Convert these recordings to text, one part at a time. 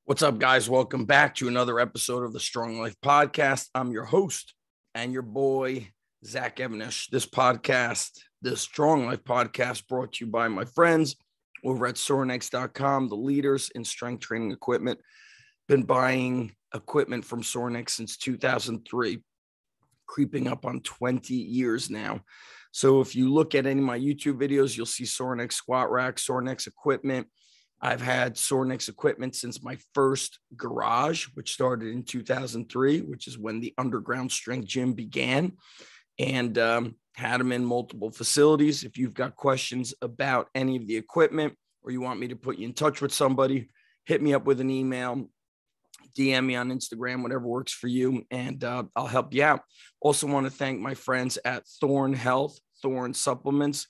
What's up, guys? Welcome back to another episode of the Strong Life Podcast. I'm your host and your boy, Zach Evanish. This podcast, the Strong Life Podcast, brought to you by my friends over at Sorinex.com, the leaders in strength training equipment. Been buying equipment from Sorinex since 2003, creeping up on 20 years now. So if you look at any of my YouTube videos, you'll see Sorinex squat rack, Sorinex equipment. I've had Sorinex equipment since my first garage, which started in 2003, which is when the underground strength gym began, and had them in multiple facilities. If you've got questions about any of the equipment or you want me to put you in touch with somebody, hit me up with an email, DM me on Instagram, whatever works for you, and I'll help you out. Also want to thank my friends at Thorne Health, Thorne Supplements,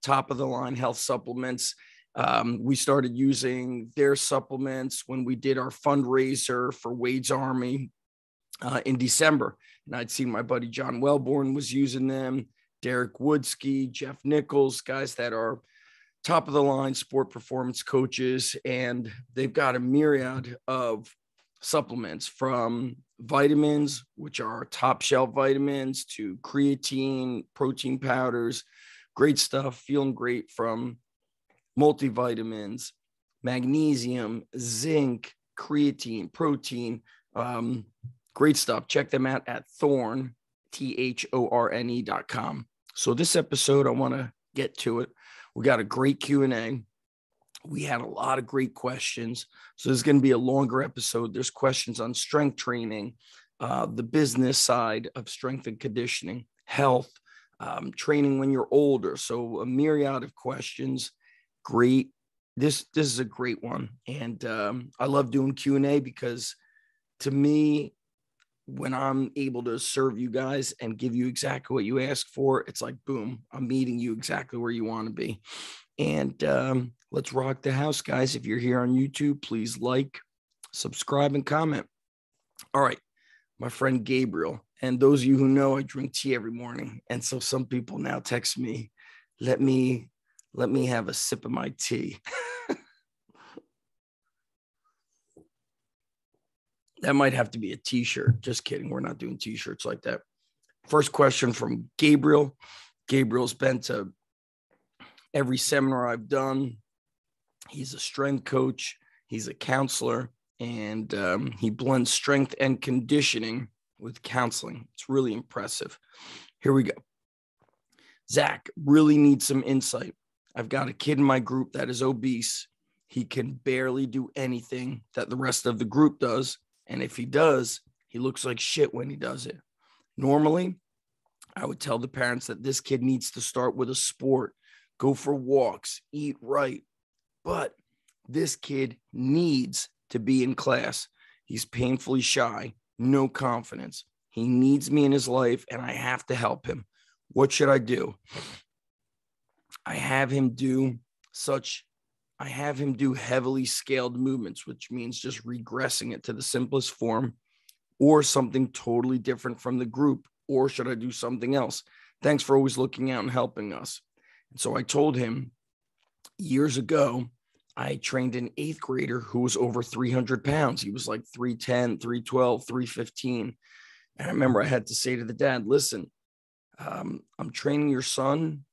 top of the line health supplements. We started using their supplements when we did our fundraiser for Wade's Army in December. And I'd seen my buddy John Wellborn was using them, Derek Woodski, Jeff Nichols, guys that are top of the line sport performance coaches. And they've got a myriad of supplements, from vitamins, which are top shelf vitamins, to creatine, protein powders, great stuff, feeling great, from multivitamins, magnesium, zinc, creatine, protein, great stuff. Check them out at Thorne, THORNE.com. So this episode, I want to get to it. We got a great Q&A. We had a lot of great questions. So this is going to be a longer episode. There's questions on strength training, the business side of strength and conditioning, health, training when you're older. So a myriad of questions. Great. This is a great one. And I love doing Q&A because, to me, when I'm able to serve you guys and give you exactly what you ask for, it's like, boom, I'm meeting you exactly where you want to be. And let's rock the house, guys. If you're here on YouTube, please like, subscribe, and comment. All right. My friend Gabriel, and those of you who know, I drink tea every morning. And so some people now text me, let me have a sip of my tea. That might have to be a t-shirt. Just kidding. We're not doing t-shirts like that. First question from Gabriel. Gabriel's been to every seminar I've done. He's a strength coach. He's a counselor, and he blends strength and conditioning with counseling. It's really impressive. Here we go. Zach, really need some insight. I've got a kid in my group that is obese. He can barely do anything that the rest of the group does. And if he does, he looks like shit when he does it. Normally, I would tell the parents that this kid needs to start with a sport, go for walks, eat right. But this kid needs to be in class. He's painfully shy, no confidence. He needs me in his life, and I have to help him. What should I do? I have him do heavily scaled movements, which means just regressing it to the simplest form, or something totally different from the group. Or should I do something else? Thanks for always looking out and helping us. And so I told him, years ago, I trained an 8th grader who was over 300 pounds. He was like 310, 312, 315. And I remember I had to say to the dad, listen, I'm training your son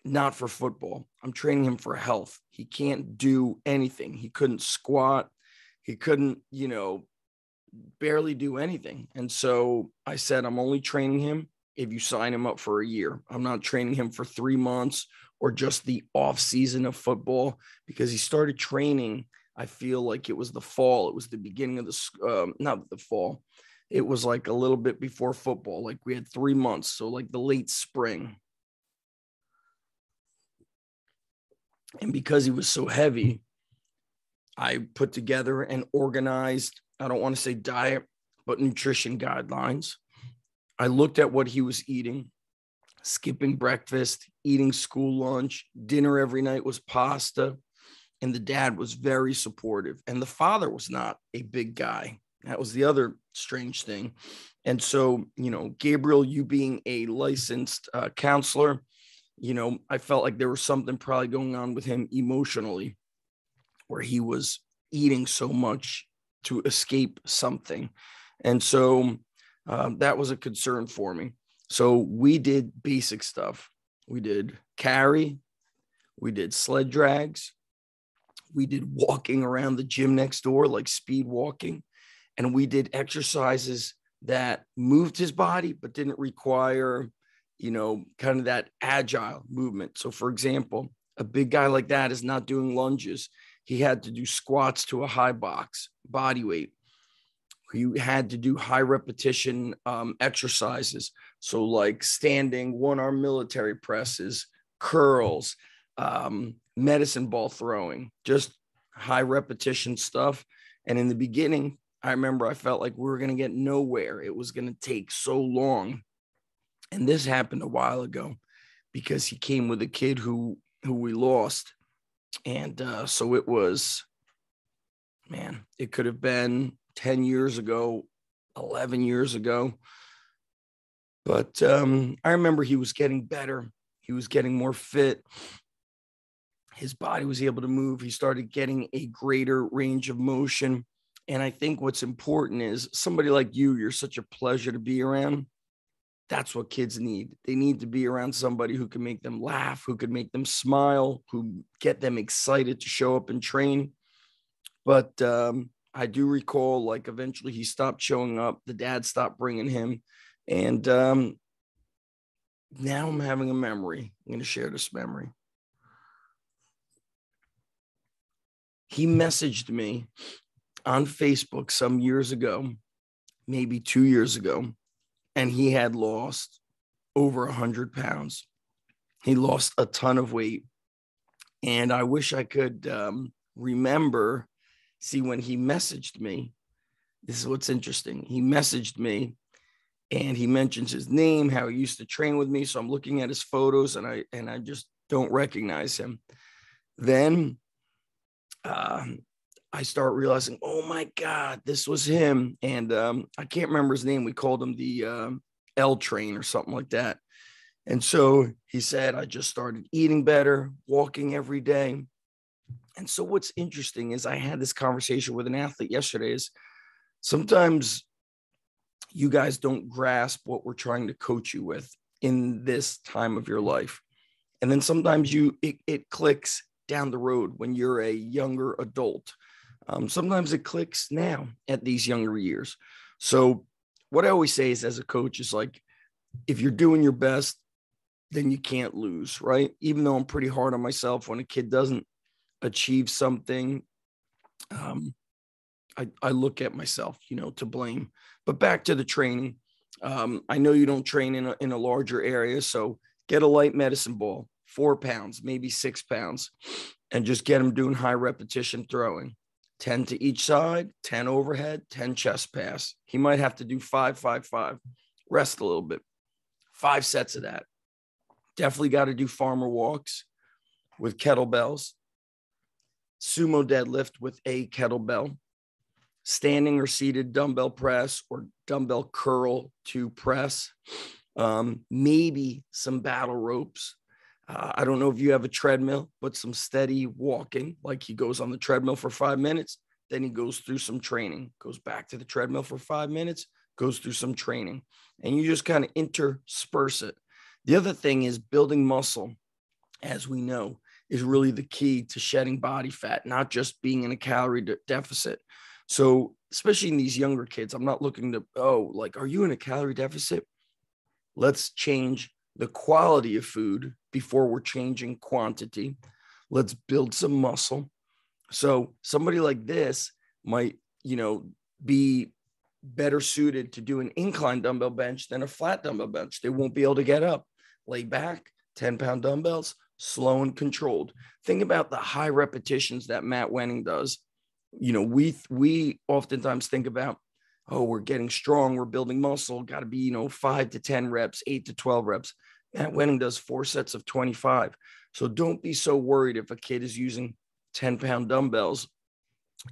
not for football. I'm training him for health. He can't do anything. He couldn't squat. He couldn't, barely do anything. And so I said, I'm only training him if you sign him up for a year. I'm not training him for 3 months or just the off season of football, because he started training. I feel like it was the fall. It was the beginning of not the fall. It was like a little bit before football. Like we had 3 months. So like the late spring. And because he was so heavy, I put together an organized, I don't want to say diet, but nutrition guidelines. I looked at what he was eating, skipping breakfast, eating school lunch, dinner every night was pasta. And the dad was very supportive. And the father was not a big guy. That was the other strange thing. And so, Gabriel, you being a licensed counselor, I felt like there was something probably going on with him emotionally, where he was eating so much to escape something. And so that was a concern for me. So we did basic stuff. We did carry, we did sled drags, we did walking around the gym next door, like speed walking, and we did exercises that moved his body, but didn't require, kind of that agile movement. So for example, a big guy like that is not doing lunges. He had to do squats to a high box, body weight. He had to do high repetition exercises. So like standing, one-arm military presses, curls, medicine ball throwing, just high repetition stuff. And in the beginning, I remember I felt like we were going to get nowhere. It was going to take so long. And this happened a while ago because he came with a kid who we lost. And so it was, man, it could have been 10 years ago, 11 years ago. But I remember he was getting better. He was getting more fit. His body was able to move. He started getting a greater range of motion. And I think what's important is somebody like you, you're such a pleasure to be around. That's what kids need. They need to be around somebody who can make them laugh, who can make them smile, who get them excited to show up and train. But I do recall, like, eventually he stopped showing up. The dad stopped bringing him. And now I'm having a memory. I'm going to share this memory. He messaged me on Facebook some years ago, maybe 2 years ago, and he had lost over 100 pounds. He lost a ton of weight. And I wish I could remember. See, when he messaged me, this is what's interesting. He messaged me and he mentions his name, how he used to train with me. So I'm looking at his photos and I just don't recognize him. Then I start realizing, oh my God, this was him. And I can't remember his name. We called him the L train or something like that. And so he said, I just started eating better, walking every day. And so what's interesting is I had this conversation with an athlete yesterday is sometimes you guys don't grasp what we're trying to coach you with in this time of your life. And then sometimes it clicks down the road when you're a younger adult. Sometimes it clicks now at these younger years. So what I always say is, as a coach, is like, if you're doing your best, then you can't lose, right? Even though I'm pretty hard on myself when a kid doesn't achieve something, I look at myself, to blame. But back to the training. I know you don't train in a larger area, so get a light medicine ball, 4 pounds, maybe 6 pounds, and just get them doing high repetition throwing. 10 to each side, 10 overhead, 10 chest pass. He might have to do 5, 5, 5. Rest a little bit. 5 sets of that. Definitely got to do farmer walks with kettlebells. Sumo deadlift with a kettlebell. Standing or seated dumbbell press or dumbbell curl to press. Maybe some battle ropes. I don't know if you have a treadmill, but some steady walking, like he goes on the treadmill for 5 minutes, then he goes through some training, goes back to the treadmill for 5 minutes, goes through some training, and you just kind of intersperse it. The other thing is building muscle, as we know, is really the key to shedding body fat, not just being in a calorie deficit. So especially in these younger kids, I'm not looking to, are you in a calorie deficit? Let's change the quality of food before we're changing quantity. Let's build some muscle. So somebody like this might, be better suited to do an incline dumbbell bench than a flat dumbbell bench. They won't be able to get up, lay back, 10-pound dumbbells, slow and controlled. Think about the high repetitions that Matt Wenning does. We oftentimes think about, we're getting strong, we're building muscle, got to be, 5 to 10 reps, 8 to 12 reps. Matt Wenning does 4 sets of 25. So don't be so worried if a kid is using 10-pound dumbbells.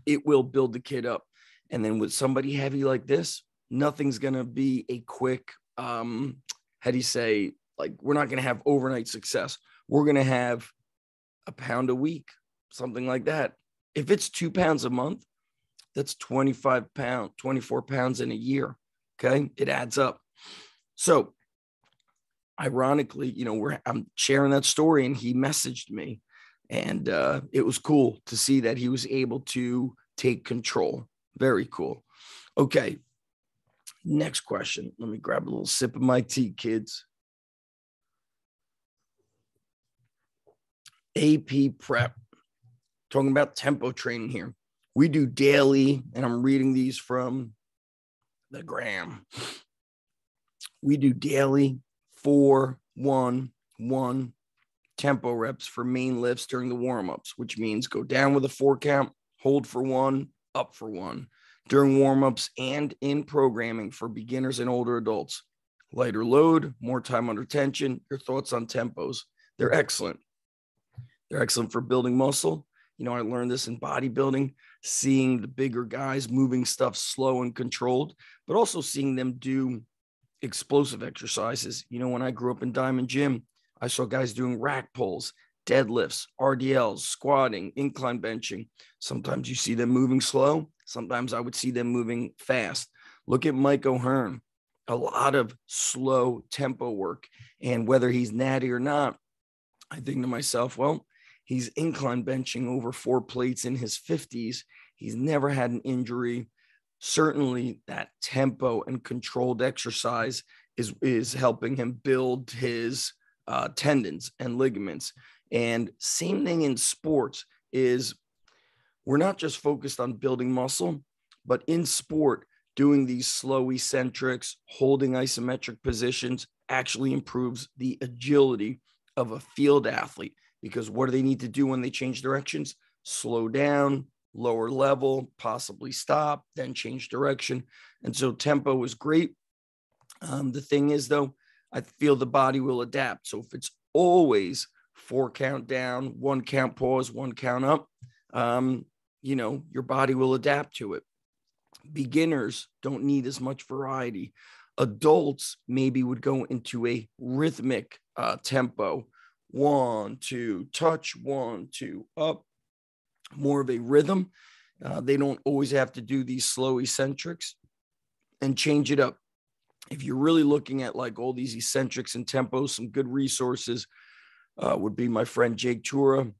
It will build the kid up. And then with somebody heavy like this, nothing's going to be a quick, we're not going to have overnight success. We're going to have a pound a week, something like that. If it's 2 pounds a month, That's 24 pounds in a year. Okay. It adds up. So ironically, I'm sharing that story and he messaged me, and it was cool to see that he was able to take control. Very cool. Okay. Next question. Let me grab a little sip of my tea, kids. AP prep. Talking about tempo training here. We do daily, and I'm reading these from the gram. We do daily 4-1-1 tempo reps for main lifts during the warm-ups, which means go down with a 4 count, hold for 1, up for 1 during warm-ups and in programming for beginners and older adults. Lighter load, more time under tension. Your thoughts on tempos? They're excellent. They're excellent for building muscle. I learned this in bodybuilding, seeing the bigger guys moving stuff slow and controlled, but also seeing them do explosive exercises. When I grew up in Diamond Gym, I saw guys doing rack pulls, deadlifts, RDLs, squatting, incline benching. Sometimes you see them moving slow. Sometimes I would see them moving fast. Look at Mike O'Hearn, a lot of slow tempo work. And whether he's natty or not, I think to myself, well, he's incline benching over 4 plates in his 50s. He's never had an injury. Certainly that tempo and controlled exercise is helping him build his tendons and ligaments. And same thing in sports is we're not just focused on building muscle, but in sport, doing these slow eccentrics, holding isometric positions actually improves the agility of a field athlete. Because what do they need to do when they change directions? Slow down, lower level, possibly stop, then change direction. And so tempo is great. The thing is, though, I feel the body will adapt. So if it's always 4 count down, 1 count pause, 1 count up, your body will adapt to it. Beginners don't need as much variety. Adults maybe would go into a rhythmic tempo. 1, 2, touch, 1, 2, up, more of a rhythm. They don't always have to do these slow eccentrics, and change it up. If you're really looking at like all these eccentrics and tempos, some good resources would be my friend Jake Tura.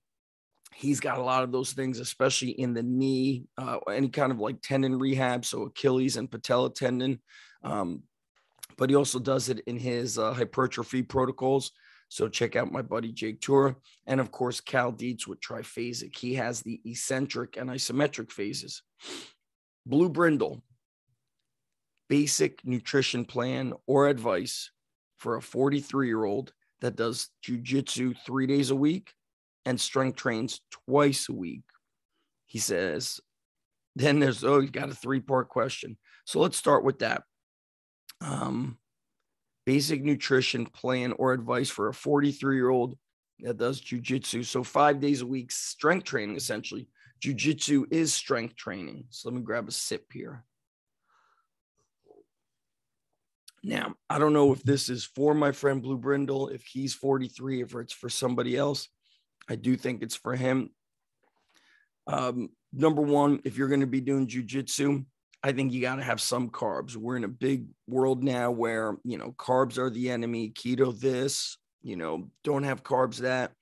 He's got a lot of those things, especially in the knee, any kind of like tendon rehab, so Achilles and patella tendon. But he also does it in his hypertrophy protocols. So check out my buddy Jake Tura. And of course, Cal Dietz with triphasic. He has the eccentric and isometric phases. Blue Brindle, basic nutrition plan or advice for a 43-year-old that does jujitsu 3 days a week and strength trains twice a week. He says, then there's, you got a 3-part question. So let's start with that. Basic nutrition plan or advice for a 43-year-old that does jujitsu. So 5 days a week, strength training, essentially. Jujitsu is strength training. So let me grab a sip here. Now, I don't know if this is for my friend Blue Brindle, if he's 43, if it's for somebody else. I do think it's for him. Number one, if you're going to be doing jujitsu, I think you got to have some carbs. We're in a big world now where, carbs are the enemy, keto this, don't have carbs that.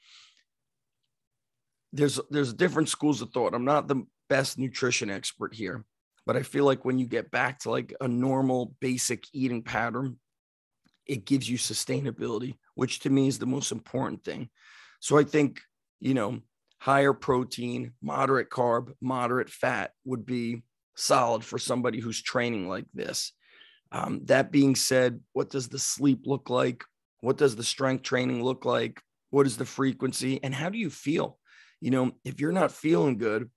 There's different schools of thought. I'm not the best nutrition expert here, but I feel like when you get back to like a normal basic eating pattern, it gives you sustainability, which to me is the most important thing. So I think, higher protein, moderate carb, moderate fat would be solid for somebody who's training like this. That being said, what does the sleep look like? What does the strength training look like? What is the frequency? And how do you feel? If you're not feeling good,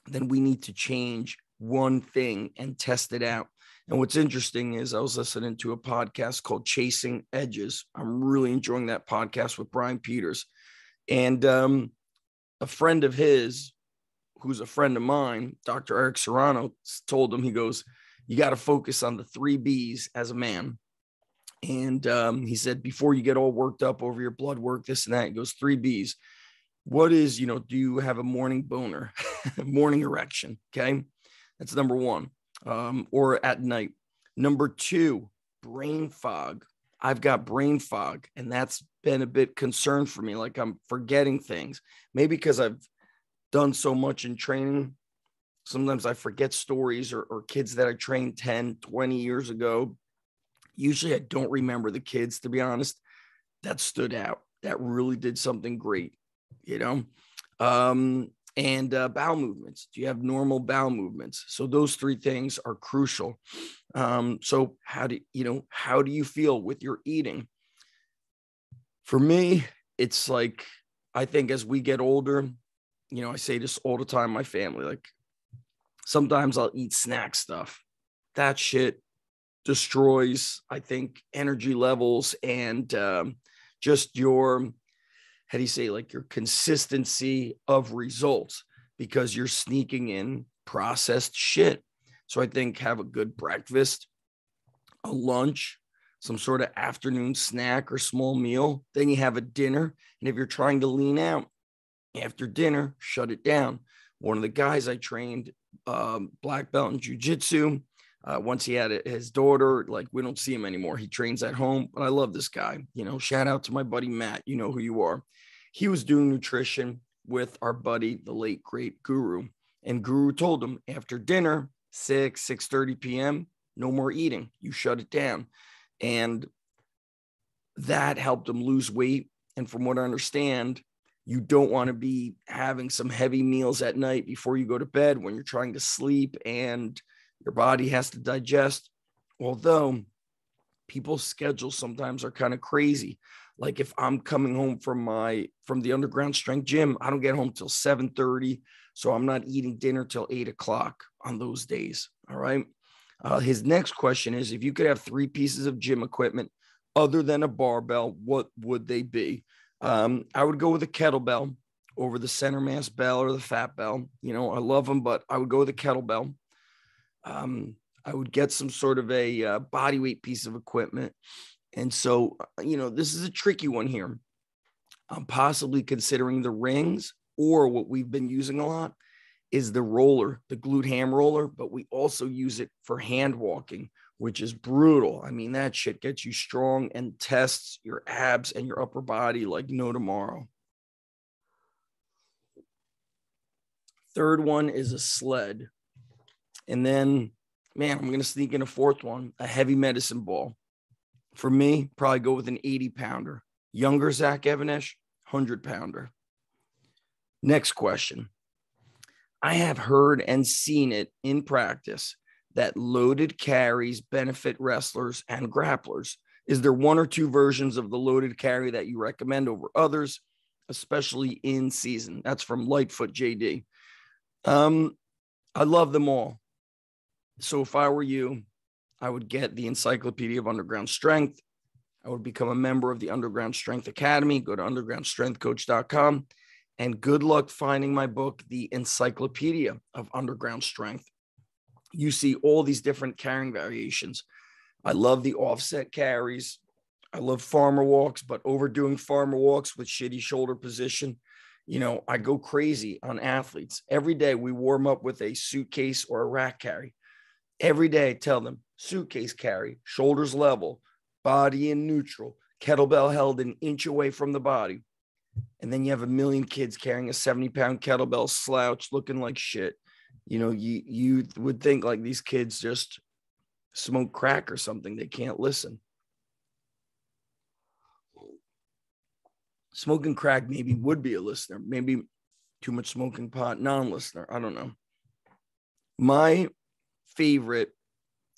then we need to change one thing and test it out. And what's interesting is I was listening to a podcast called Chasing Edges. I'm really enjoying that podcast with Brian Peters. And a friend of his, who's a friend of mine, Dr. Eric Serrano, told him, he goes, you got to focus on the 3 B's as a man. And he said, before you get all worked up over your blood work, this and that, he goes, 3 B's. What is, do you have a morning boner, morning erection? Okay. That's number one, or at night. Number two, brain fog. I've got brain fog, and that's been a bit concern for me. Like I'm forgetting things, maybe because I've done so much in training. Sometimes I forget stories or kids that I trained 10, 20 years ago. Usually I don't remember the kids, to be honest, that stood out. That really did something great, you know? And bowel movements. Do you have normal bowel movements? So those three things are crucial. So how do you feel with your eating? For me, it's like, I think as we get older, I say this all the time, my family, like sometimes I'll eat snack stuff. That shit destroys, I think, energy levels and just your, how do you say, like your consistency of results, because you're sneaking in processed shit. So I think have a good breakfast, a lunch, some sort of afternoon snack or small meal. Then you have a dinner. And if you're trying to lean out after dinner, shut it down. One of the guys I trained, black belt in jiu-jitsu, once he had his daughter, like we don't see him anymore. He trains at home, but I love this guy. Shout out to my buddy Matt. You know who you are. He was doing nutrition with our buddy, the late great Guru, and Guru told him after dinner, 6:30 p.m., no more eating. You shut it down, and that helped him lose weight. And from what I understand, you don't want to be having some heavy meals at night before you go to bed when you're trying to sleep and your body has to digest. Although people's schedules sometimes are kind of crazy. Like if I'm coming home from the underground strength gym, I don't get home till 7:30. So I'm not eating dinner till 8:00 on those days. All right. His next question is, if you could have 3 pieces of gym equipment other than a barbell, what would they be? I would go with a kettlebell over the center mass bell or the fat bell. I love them, but I would go with a kettlebell. I would get some sort of a body weight piece of equipment. And so, this is a tricky one here. I'm possibly considering the rings, or what we've been using a lot is the roller, the glute ham roller, but we also use it for hand walking, which is brutal. I mean, that shit gets you strong and tests your abs and your upper body like no tomorrow. Third one is a sled. And then, man, I'm going to sneak in a fourth one, a heavy medicine ball. For me, probably go with an 80-pounder. Younger Zach Evanesh, 100-pounder. Next question. I have heard and seen it in practice that loaded carries benefit wrestlers and grapplers. Is there 1 or 2 versions of the loaded carry that you recommend over others, especially in season? That's from Lightfoot JD. I love them all. So if I were you, I would get the Encyclopedia of Underground Strength. I would become a member of the Underground Strength Academy. Go to undergroundstrengthcoach.com. And good luck finding my book, The Encyclopedia of Underground Strength. You see all these different carrying variations. I love the offset carries. I love farmer walks, but overdoing farmer walks with shitty shoulder position. I go crazy on athletes. Every day we warm up with a suitcase or a rack carry. Every day I tell them, suitcase carry, shoulders level, body in neutral, kettlebell held an inch away from the body. And then you have a million kids carrying a 70-pound kettlebell slouch looking like shit. You would think like these kids just smoke crack or something. They can't listen. Smoking crack maybe would be a listener. Maybe too much smoking pot, non-listener. I don't know. My favorite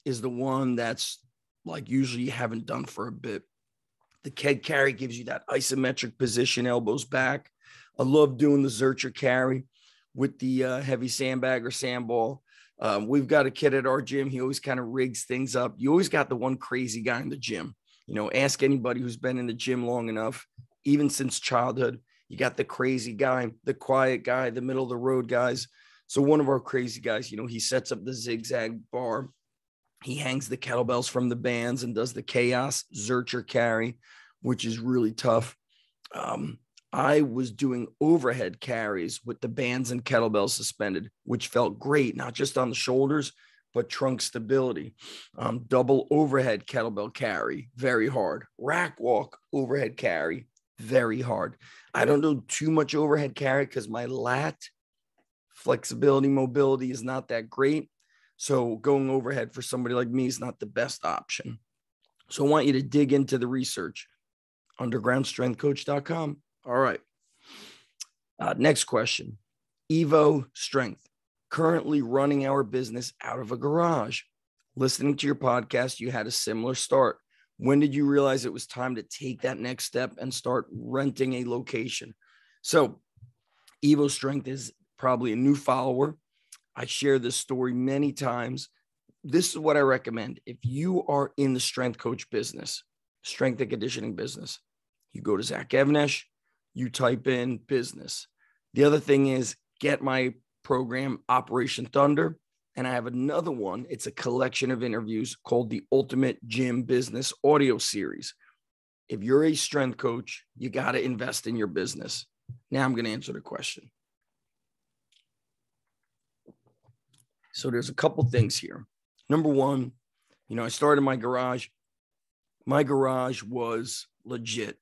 is the one that's like usually you haven't done for a bit. The keg carry gives you that isometric position, elbows back. I love doing the Zercher carry with the heavy sandbag or sandball. We've got a kid at our gym. He always kind of rigs things up. You always got the one crazy guy in the gym. Ask anybody who's been in the gym long enough, even since childhood. You got the crazy guy, the quiet guy, the middle of the road guys. So one of our crazy guys, he sets up the zigzag bar. He hangs the kettlebells from the bands and does the chaos Zercher carry, which is really tough. I was doing overhead carries with the bands and kettlebells suspended, which felt great, not just on the shoulders, but trunk stability. Double overhead kettlebell carry, very hard. Rack walk, overhead carry, very hard. I don't do too much overhead carry because my lat flexibility, mobility is not that great. So going overhead for somebody like me is not the best option. So I want you to dig into the research. Undergroundstrengthcoach.com. All right. Next question. Evo Strength. Currently running our business out of a garage. Listening to your podcast, you had a similar start. When did you realize it was time to take that next step and start renting a location? So Evo Strength is probably a new follower. I share this story many times. This is what I recommend. If you are in the strength coach business, strength and conditioning business, you go to Zach Evnesh, you type in business. The other thing is get my program, Operation Thunder. And I have another one. It's a collection of interviews called the Ultimate Gym Business Audio Series. If you're a strength coach, you got to invest in your business. Now I'm going to answer the question. So there's a couple things here. Number one, I started my garage. My garage was legit.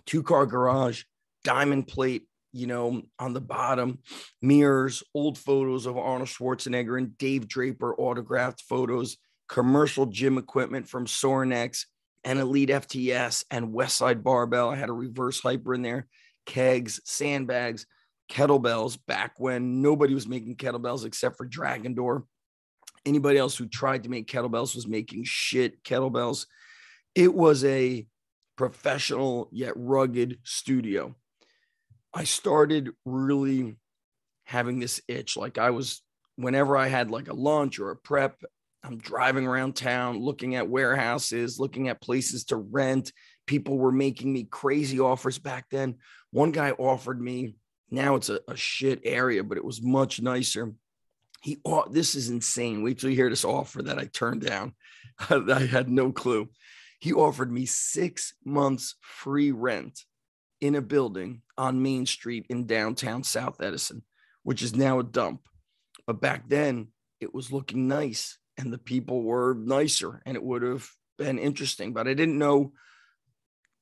2-car garage, diamond plate, on the bottom, mirrors, old photos of Arnold Schwarzenegger and Dave Draper autographed photos, commercial gym equipment from Sorinex and Elite FTS and Westside Barbell. I had a reverse hyper in there, kegs, sandbags, kettlebells back when nobody was making kettlebells except for Dragon Door. Anybody else who tried to make kettlebells was making shit kettlebells. It was a professional yet rugged studio. I started really having this itch. Like whenever I had like a lunch or a prep, I'm driving around town, looking at warehouses, looking at places to rent. People were making me crazy offers back then. One guy offered me, now it's a shit area, but it was much nicer. This is insane. Wait till you hear this offer that I turned down. I had no clue. He offered me 6 months free rent in a building on Main Street in downtown South Edison, which is now a dump. But back then it was looking nice and the people were nicer and it would have been interesting, but I didn't know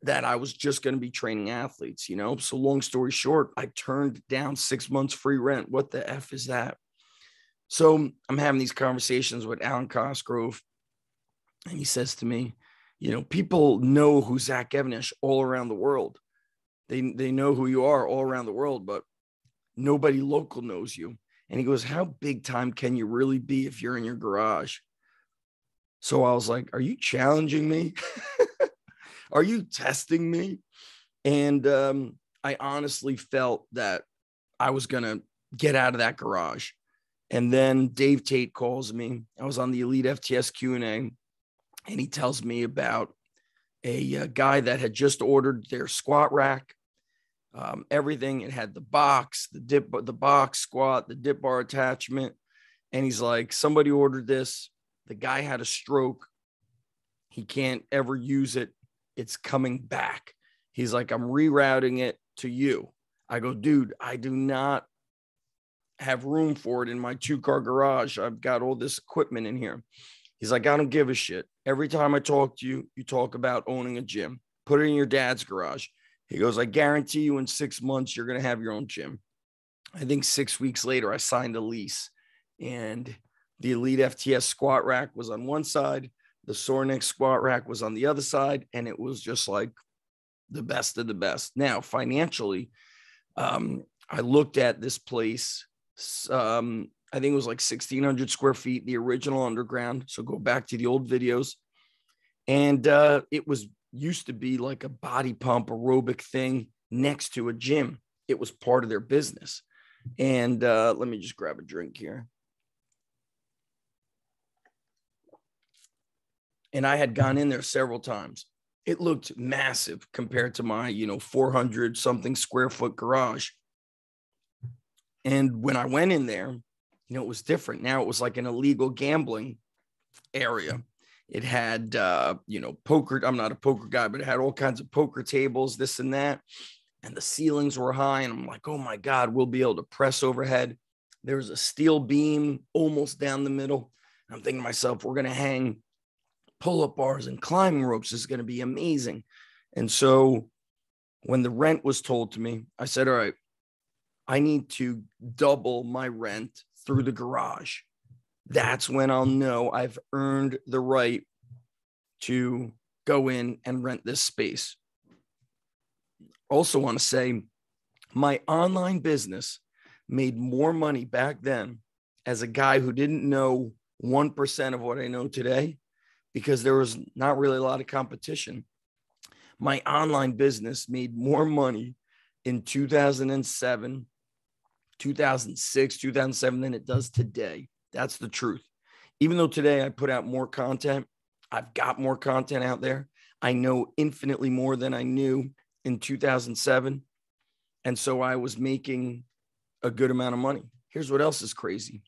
that I was just going to be training athletes, So long story short, I turned down 6 months free rent. What the F is that? So I'm having these conversations with Alan Cosgrove and he says to me, people know who Zach Evnesh all around the world. They know who you are all around the world, but nobody local knows you. And he goes, how big time can you really be if you're in your garage? So I was like, are you challenging me? Are you testing me? And I honestly felt that I was going to get out of that garage. And then Dave Tate calls me. I was on the Elite FTS Q&A, and he tells me about a guy that had just ordered their squat rack, everything. It had the box, the box squat, the dip bar attachment. And he's like, somebody ordered this. The guy had a stroke. He can't ever use it. It's coming back. He's like, I'm rerouting it to you. I go, dude, I do not have room for it in my 2-car garage. I've got all this equipment in here. He's like, I don't give a shit. Every time I talk to you, you talk about owning a gym. Put it in your dad's garage. He goes, I guarantee you in 6 months, you're going to have your own gym. I think 6 weeks later, I signed a lease. And the Elite FTS squat rack was on one side. The Sorinex squat rack was on the other side. And it was just like the best of the best. Now, financially, I looked at this place. I think it was like 1,600 square feet, the original underground. So go back to the old videos. And it was used to be like a body pump aerobic thing next to a gym. It was part of their business. And let me just grab a drink here. And I had gone in there several times. It looked massive compared to my, 400 something square foot garage. And when I went in there, it was different. Now it was like an illegal gambling area. It had, poker. I'm not a poker guy, but it had all kinds of poker tables, this and that. and the ceilings were high. And I'm like, oh my God, we'll be able to press overhead. There was a steel beam almost down the middle. I'm thinking to myself, we're going to hang pull-up bars and climbing ropes. This is going to be amazing. And so when the rent was told to me, I said, all right, I need to double my rent through the garage. That's when I'll know I've earned the right to go in and rent this space. Also want to say my online business made more money back then as a guy who didn't know 1% of what I know today, because there was not really a lot of competition. My online business made more money in 2007, 2006, 2007 than it does today. That's the truth. Even though today I put out more content, I've got more content out there. I know infinitely more than I knew in 2007. And so I was making a good amount of money. Here's what else is crazy.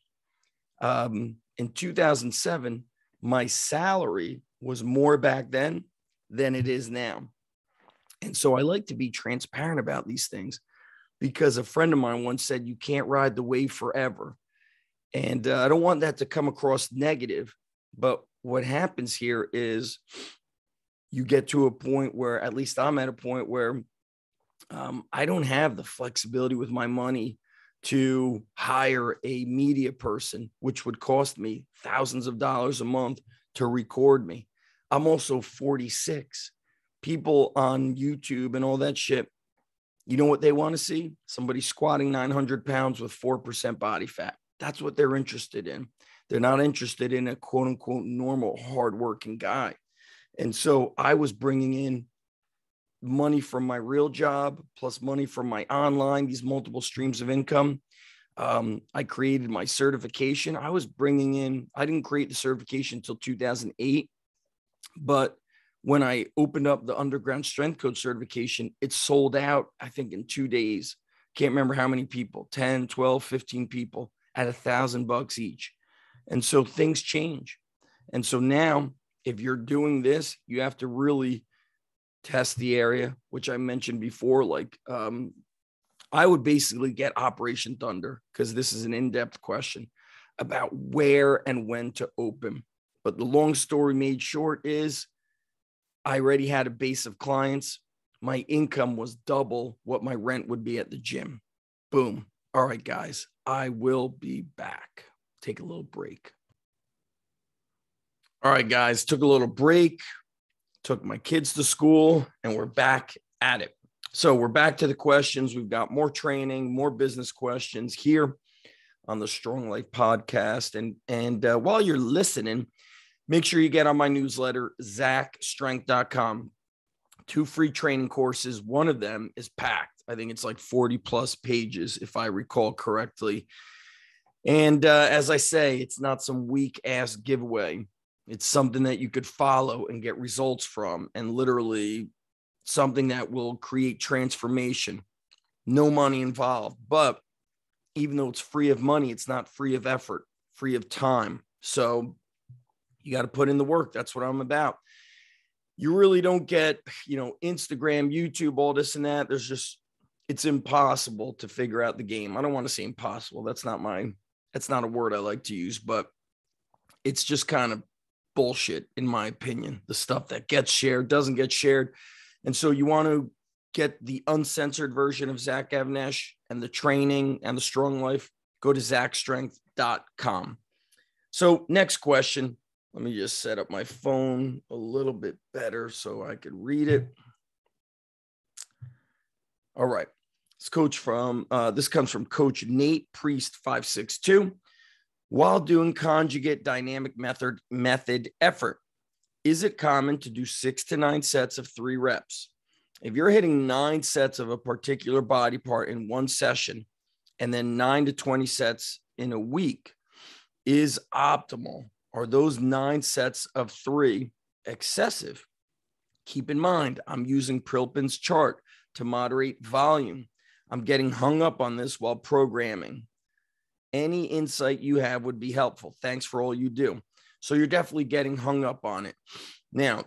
In 2007, my salary was more back then than it is now. And so I like to be transparent about these things, because a friend of mine once said, you can't ride the wave forever. And I don't want that to come across negative, but what happens here is you get to a point where, at least I'm at a point where I don't have the flexibility with my money to hire a media person, which would cost me thousands of dollars a month to record me. I'm also 46. People on YouTube and all that shit, you know what they want to see? Somebody squatting 900 pounds with 4% body fat. That's what they're interested in. They're not interested in a quote unquote normal, hardworking guy. And so I was bringing in money from my real job plus money from my online, these multiple streams of income. I created my certification. I was bringing in, I didn't create the certification until 2008, but when I opened up the underground strength coach certification, it sold out, I think, in 2 days. Can't remember how many people, 10, 12, 15 people at $1,000 each. And so things change. And so now if you're doing this, you have to really test the area, which I mentioned before. Like I would basically get Operation Thunder, because this is an in-depth question about where and when to open. But the long story made short is I already had a base of clients. My income was double what my rent would be at the gym. Boom. All right, guys, I will be back. Take a little break. All right, guys, took a little break, took my kids to school, and we're back at it. So we're back to the questions. We've got more training, more business questions here on the Strong Life podcast. And while you're listening, make sure you get on my newsletter, ZachStrength.com. 2 free training courses. One of them is packed. I think it's like 40 plus pages, if I recall correctly. And as I say, it's not some weak ass giveaway. It's something that you could follow and get results from, and literally something that will create transformation. No money involved. But even though it's free of money, it's not free of effort, free of time. So you got to put in the work. That's what I'm about. You really don't get, Instagram, YouTube, all this and that. It's impossible to figure out the game. I don't want to say impossible. That's not a word I like to use, but it's just kind of bullshit, in my opinion. The stuff that gets shared doesn't get shared. And so you want to get the uncensored version of Zach Avnesh and the training and the strong life, go to ZachStrength.com. So next question. Let me just set up my phone a little bit better so I could read it. All right. This comes from Coach Nate Priest 562. While doing conjugate dynamic method effort, is it common to do 6 to 9 sets of 3 reps? If you're hitting 9 sets of a particular body part in one session and then 9 to 20 sets in a week is optimal. Are those 9 sets of 3 excessive? Keep in mind, I'm using Prilpin's chart to moderate volume. I'm getting hung up on this while programming. Any insight you have would be helpful. Thanks for all you do. So you're definitely getting hung up on it. Now,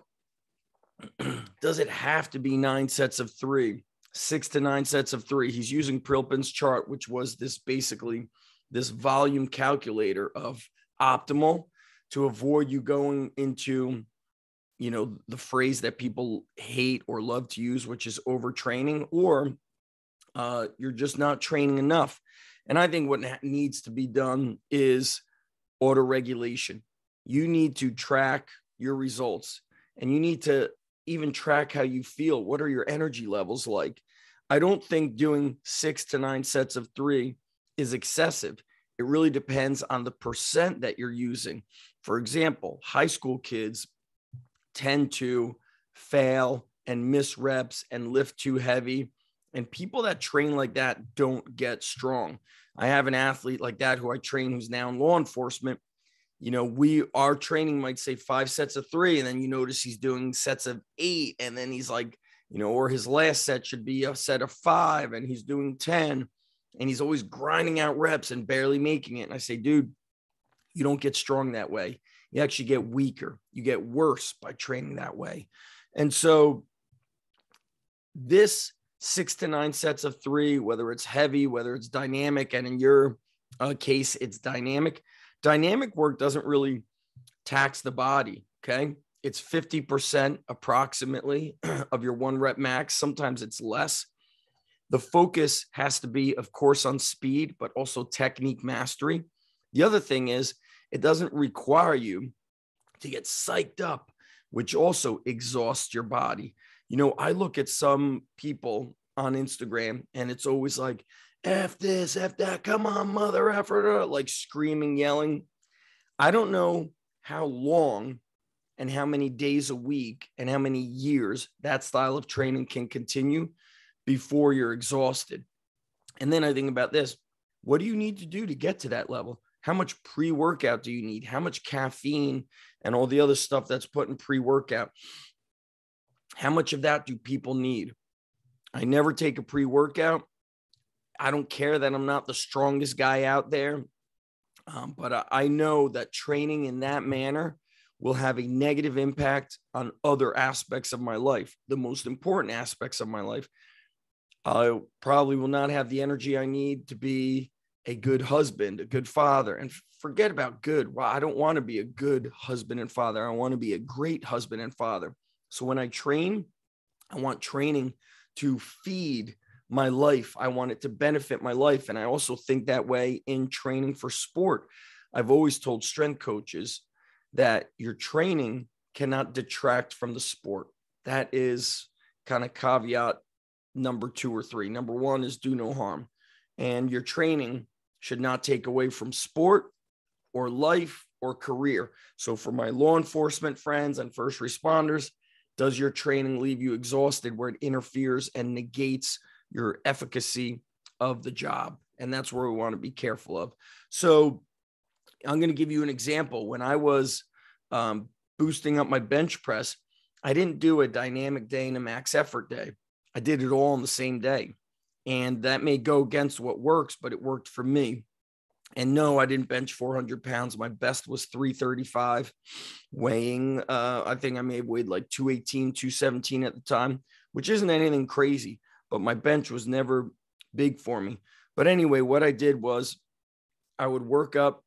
does it have to be 9 sets of 3? 6 to 9 sets of 3. He's using Prilpin's chart, which was this volume calculator of optimal, to avoid you going into, the phrase that people hate or love to use, which is overtraining, or you're just not training enough. And I think what needs to be done is auto regulation. You need to track your results, and you need to even track how you feel. What are your energy levels like? I don't think doing 6 to 9 sets of 3 is excessive. It really depends on the percent that you're using. For example, high school kids tend to fail and miss reps and lift too heavy. And people that train like that don't get strong. I have an athlete like that who I train who's now in law enforcement. Our training might say 5 sets of 3, and then you notice he's doing sets of 8, and then he's like, or his last set should be a set of 5, and he's doing 10, and he's always grinding out reps and barely making it. And I say, dude, you don't get strong that way. You actually get weaker. You get worse by training that way. And so this 6 to 9 sets of 3, whether it's heavy, whether it's dynamic, and in your case, it's dynamic. Dynamic work doesn't really tax the body, okay? It's 50% approximately of your 1 rep max. Sometimes it's less. The focus has to be, of course, on speed, but also technique mastery. The other thing is, it doesn't require you to get psyched up, which also exhausts your body. I look at some people on Instagram, and it's always like, F this, F that, come on, mother effer, like screaming, yelling. I don't know how long and how many days a week and how many years that style of training can continue before you're exhausted. And then I think about this. What do you need to do to get to that level? How much pre-workout do you need? How much caffeine and all the other stuff that's put in pre-workout? How much of that do people need? I never take a pre-workout. I don't care that I'm not the strongest guy out there, but I know that training in that manner will have a negative impact on other aspects of my life, the most important aspects of my life. I probably will not have the energy I need to be a good husband, a good father, and forget about good. Well, I don't want to be a good husband and father. I want to be a great husband and father. So when I train, I want training to feed my life. I want it to benefit my life. And I also think that way in training for sport. I've always told strength coaches that your training cannot detract from the sport. That is kind of caveat number 2 or 3. Number 1 is do no harm. And your training should not take away from sport or life or career. So for my law enforcement friends and first responders, does your training leave you exhausted where it interferes and negates your efficacy of the job? And that's where we want to be careful of. So I'm going to give you an example. When I was boosting up my bench press, I didn't do a dynamic day and a max effort day. I did it all on the same day. And that may go against what works, but it worked for me. And no, I didn't bench 400 pounds. My best was 335 weighing. I think I may have weighed like 218, 217 at the time, which isn't anything crazy, but my bench was never big for me. But anyway, what I did was I would work up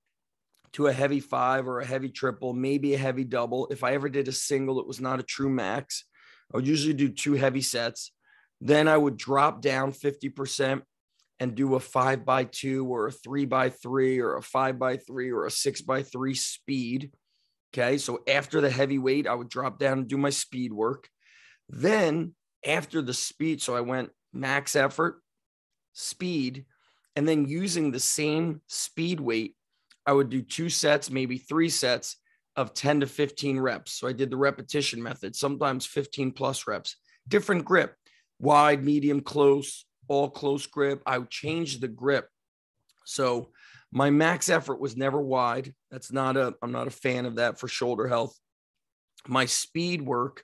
to a heavy 5 or a heavy triple, maybe a heavy double. If I ever did a single, it was not a true max. I would usually do 2 heavy sets. Then I would drop down 50% and do a 5x2 or a 3x3 or a 5x3 or a 6x3 speed. Okay. So after the heavy weight, I would drop down and do my speed work. Then after the speed, so I went max effort, speed, and then using the same speed weight, I would do 2 sets, maybe 3 sets of 10 to 15 reps. So I did the repetition method, sometimes 15 plus reps, different grip, wide, medium, close, all close grip. I would change the grip. So my max effort was never wide. I'm not a fan of that for shoulder health. My speed work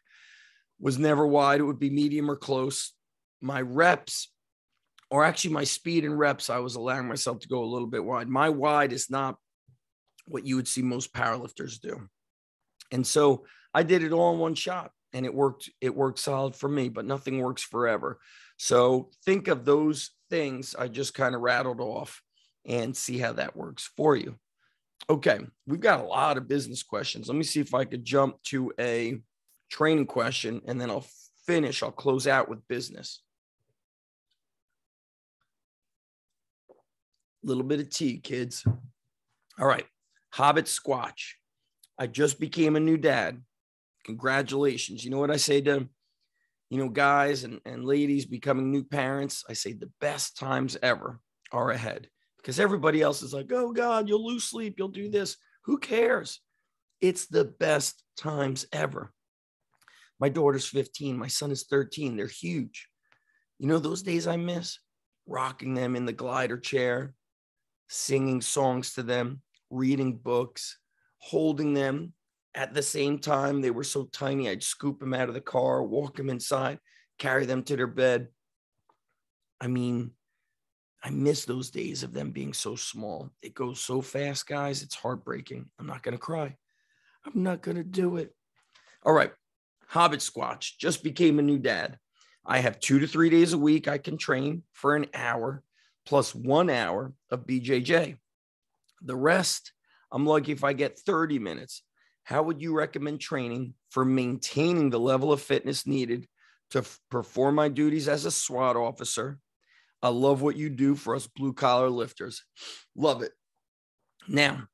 was never wide. It would be medium or close. My reps, or actually my speed and reps, I was allowing myself to go a little bit wide. My wide is not what you would see most powerlifters do. And so I did it all in one shot. and it worked solid for me, but nothing works forever. So think of those things I just kind of rattled off and see how that works for you. Okay, we've got a lot of business questions. Let me see if I could jump to a training question, and then I'll close out with business. A little bit of tea, kids. All right, Hobbit Squatch. I just became a new dad. Congratulations. You know what I say to, guys and ladies becoming new parents? I say the best times ever are ahead, because everybody else is like, oh God, you'll lose sleep. You'll do this. Who cares? It's the best times ever. My daughter's 15. My son is 13. They're huge. You know, those days I miss rocking them in the glider chair, singing songs to them, reading books, holding them. At the same time, they were so tiny, I'd scoop them out of the car, walk them inside, carry them to their bed. I mean, I miss those days of them being so small. It goes so fast, guys. It's heartbreaking. I'm not going to cry. I'm not going to do it. All right. Hobbit Squatch. Just became a new dad. I have 2 to 3 days a week I can train for an hour plus 1 hour of BJJ. The rest, I'm lucky if I get 30 minutes. How would you recommend training for maintaining the level of fitness needed to perform my duties as a SWAT officer? I love what you do for us blue collar lifters. Love it. Now,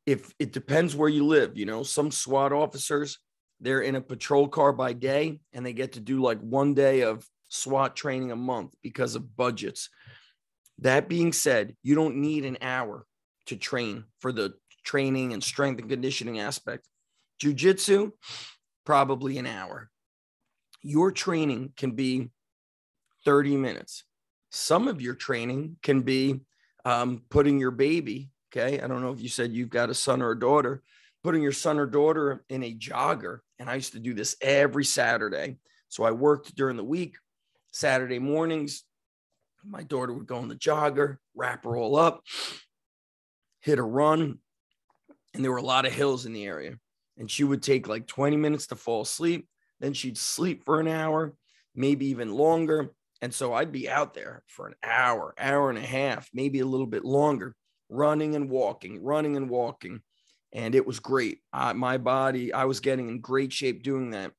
if it depends where you live, some SWAT officers, they're in a patrol car by day and they get to do like 1 day of SWAT training a month because of budgets. That being said, you don't need an hour to train for the training and strength and conditioning aspect. Jiu-jitsu, probably an hour. Your training can be 30 minutes. Some of your training can be putting your baby, okay? I don't know if you said you've got a son or a daughter, putting your son or daughter in a jogger. And I used to do this every Saturday. So I worked during the week. Saturday mornings, my daughter would go in the jogger, wrap her all up, hit a run. And there were a lot of hills in the area. And she would take like 20 minutes to fall asleep. Then she'd sleep for an hour, maybe even longer. And so I'd be out there for an hour, hour and a half, maybe a little bit longer, running and walking. And it was great. My body, I was getting in great shape doing that.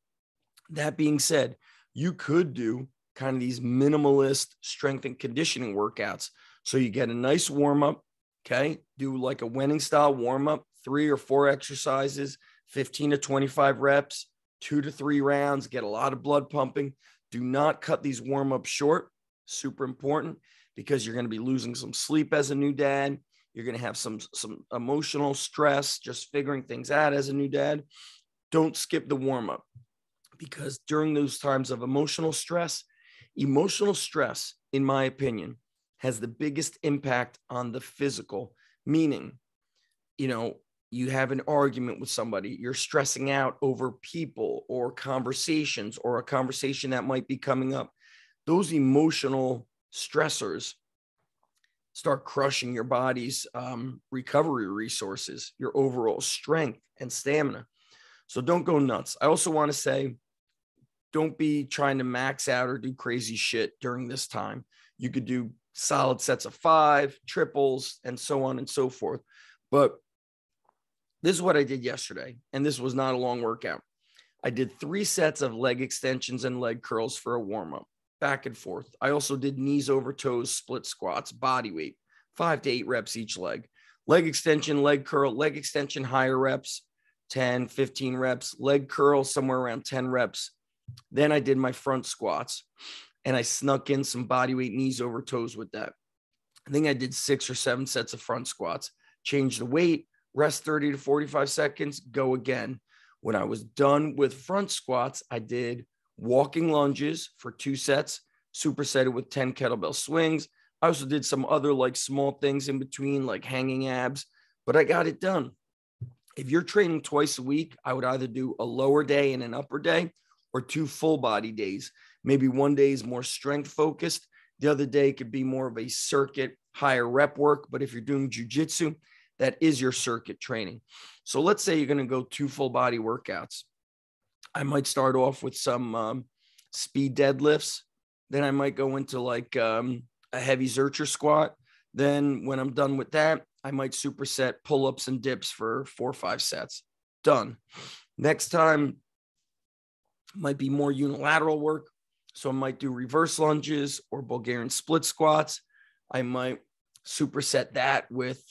That being said, you could do kind of these minimalist strength and conditioning workouts. So you get a nice warm up. Okay. Do like a winning style warm up, 3 or 4 exercises, 15 to 25 reps, 2 to 3 rounds, get a lot of blood pumping. Do not cut these warm ups short. Super important, because you're going to be losing some sleep as a new dad. You're going to have some emotional stress, just figuring things out as a new dad. Don't skip the warm up, because during those times of emotional stress, in my opinion, has the biggest impact on the physical, meaning, you have an argument with somebody, you're stressing out over people or conversations or a conversation that might be coming up. Those emotional stressors start crushing your body's recovery resources, your overall strength and stamina. So don't go nuts. I also want to say, don't be trying to max out or do crazy shit during this time. You could do solid sets of 5, triples, and so on and so forth. But this is what I did yesterday, and this was not a long workout. I did 3 sets of leg extensions and leg curls for a warm-up, back and forth. I also did knees over toes, split squats, body weight, 5 to 8 reps each leg. Leg extension, leg curl, leg extension, higher reps, 10, 15 reps, leg curl, somewhere around 10 reps. Then I did my front squats, and I snuck in some body weight knees over toes with that. I think I did 6 or 7 sets of front squats, change the weight, rest 30 to 45 seconds, go again. When I was done with front squats, I did walking lunges for 2 sets, supersetted with 10 kettlebell swings. I also did some other like small things in between, like hanging abs, but I got it done. If you're training twice a week, I would either do a lower day and an upper day, or 2 full body days. Maybe one day is more strength focused. The other day could be more of a circuit, higher rep work. But if you're doing jiu-jitsu, that is your circuit training. So let's say you're going to go 2 full body workouts. I might start off with some speed deadlifts. Then I might go into like a heavy Zercher squat. Then when I'm done with that, I might superset pull-ups and dips for 4 or 5 sets. Done. Next time might be more unilateral work. So I might do reverse lunges or Bulgarian split squats. I might superset that with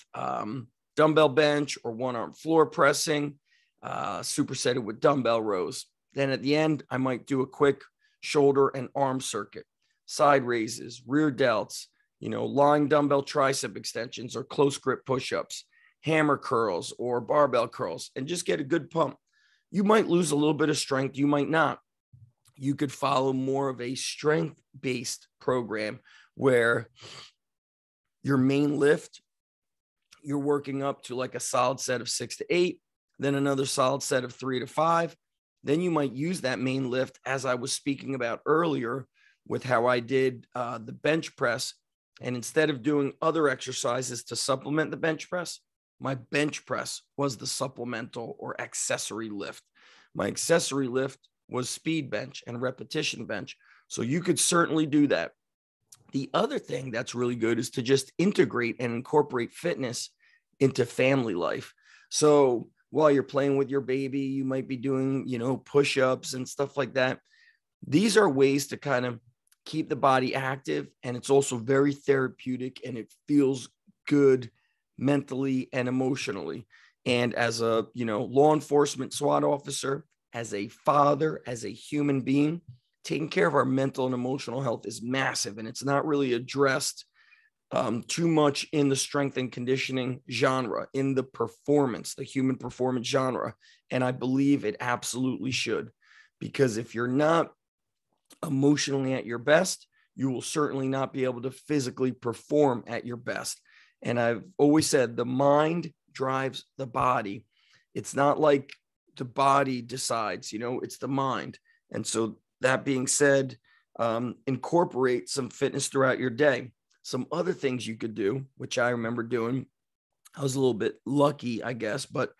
dumbbell bench or one-arm floor pressing, superset it with dumbbell rows. Then at the end, I might do a quick shoulder and arm circuit, side raises, rear delts, lying dumbbell tricep extensions or close grip push-ups, hammer curls or barbell curls, and just get a good pump. You might lose a little bit of strength. You might not. You could follow more of a strength-based program where your main lift, you're working up to like a solid set of 6 to 8, then another solid set of 3 to 5. Then you might use that main lift, as I was speaking about earlier, with how I did the bench press. And instead of doing other exercises to supplement the bench press, my bench press was the supplemental or accessory lift. My accessory lift was speed bench and repetition bench. So you could certainly do that. The other thing that's really good is to just integrate and incorporate fitness into family life. So while you're playing with your baby, you might be doing, push-ups and stuff like that. These are ways to kind of keep the body active. And it's also very therapeutic and it feels good mentally and emotionally. And as a, law enforcement SWAT officer, as a father, as a human being, taking care of our mental and emotional health is massive. And it's not really addressed too much in the strength and conditioning genre, in the human performance genre. And I believe it absolutely should, because if you're not emotionally at your best, you will certainly not be able to physically perform at your best. And I've always said the mind drives the body. It's not like the body decides, it's the mind. And so that being said, incorporate some fitness throughout your day. Some other things you could do, which I remember doing, I was a little bit lucky, I guess, but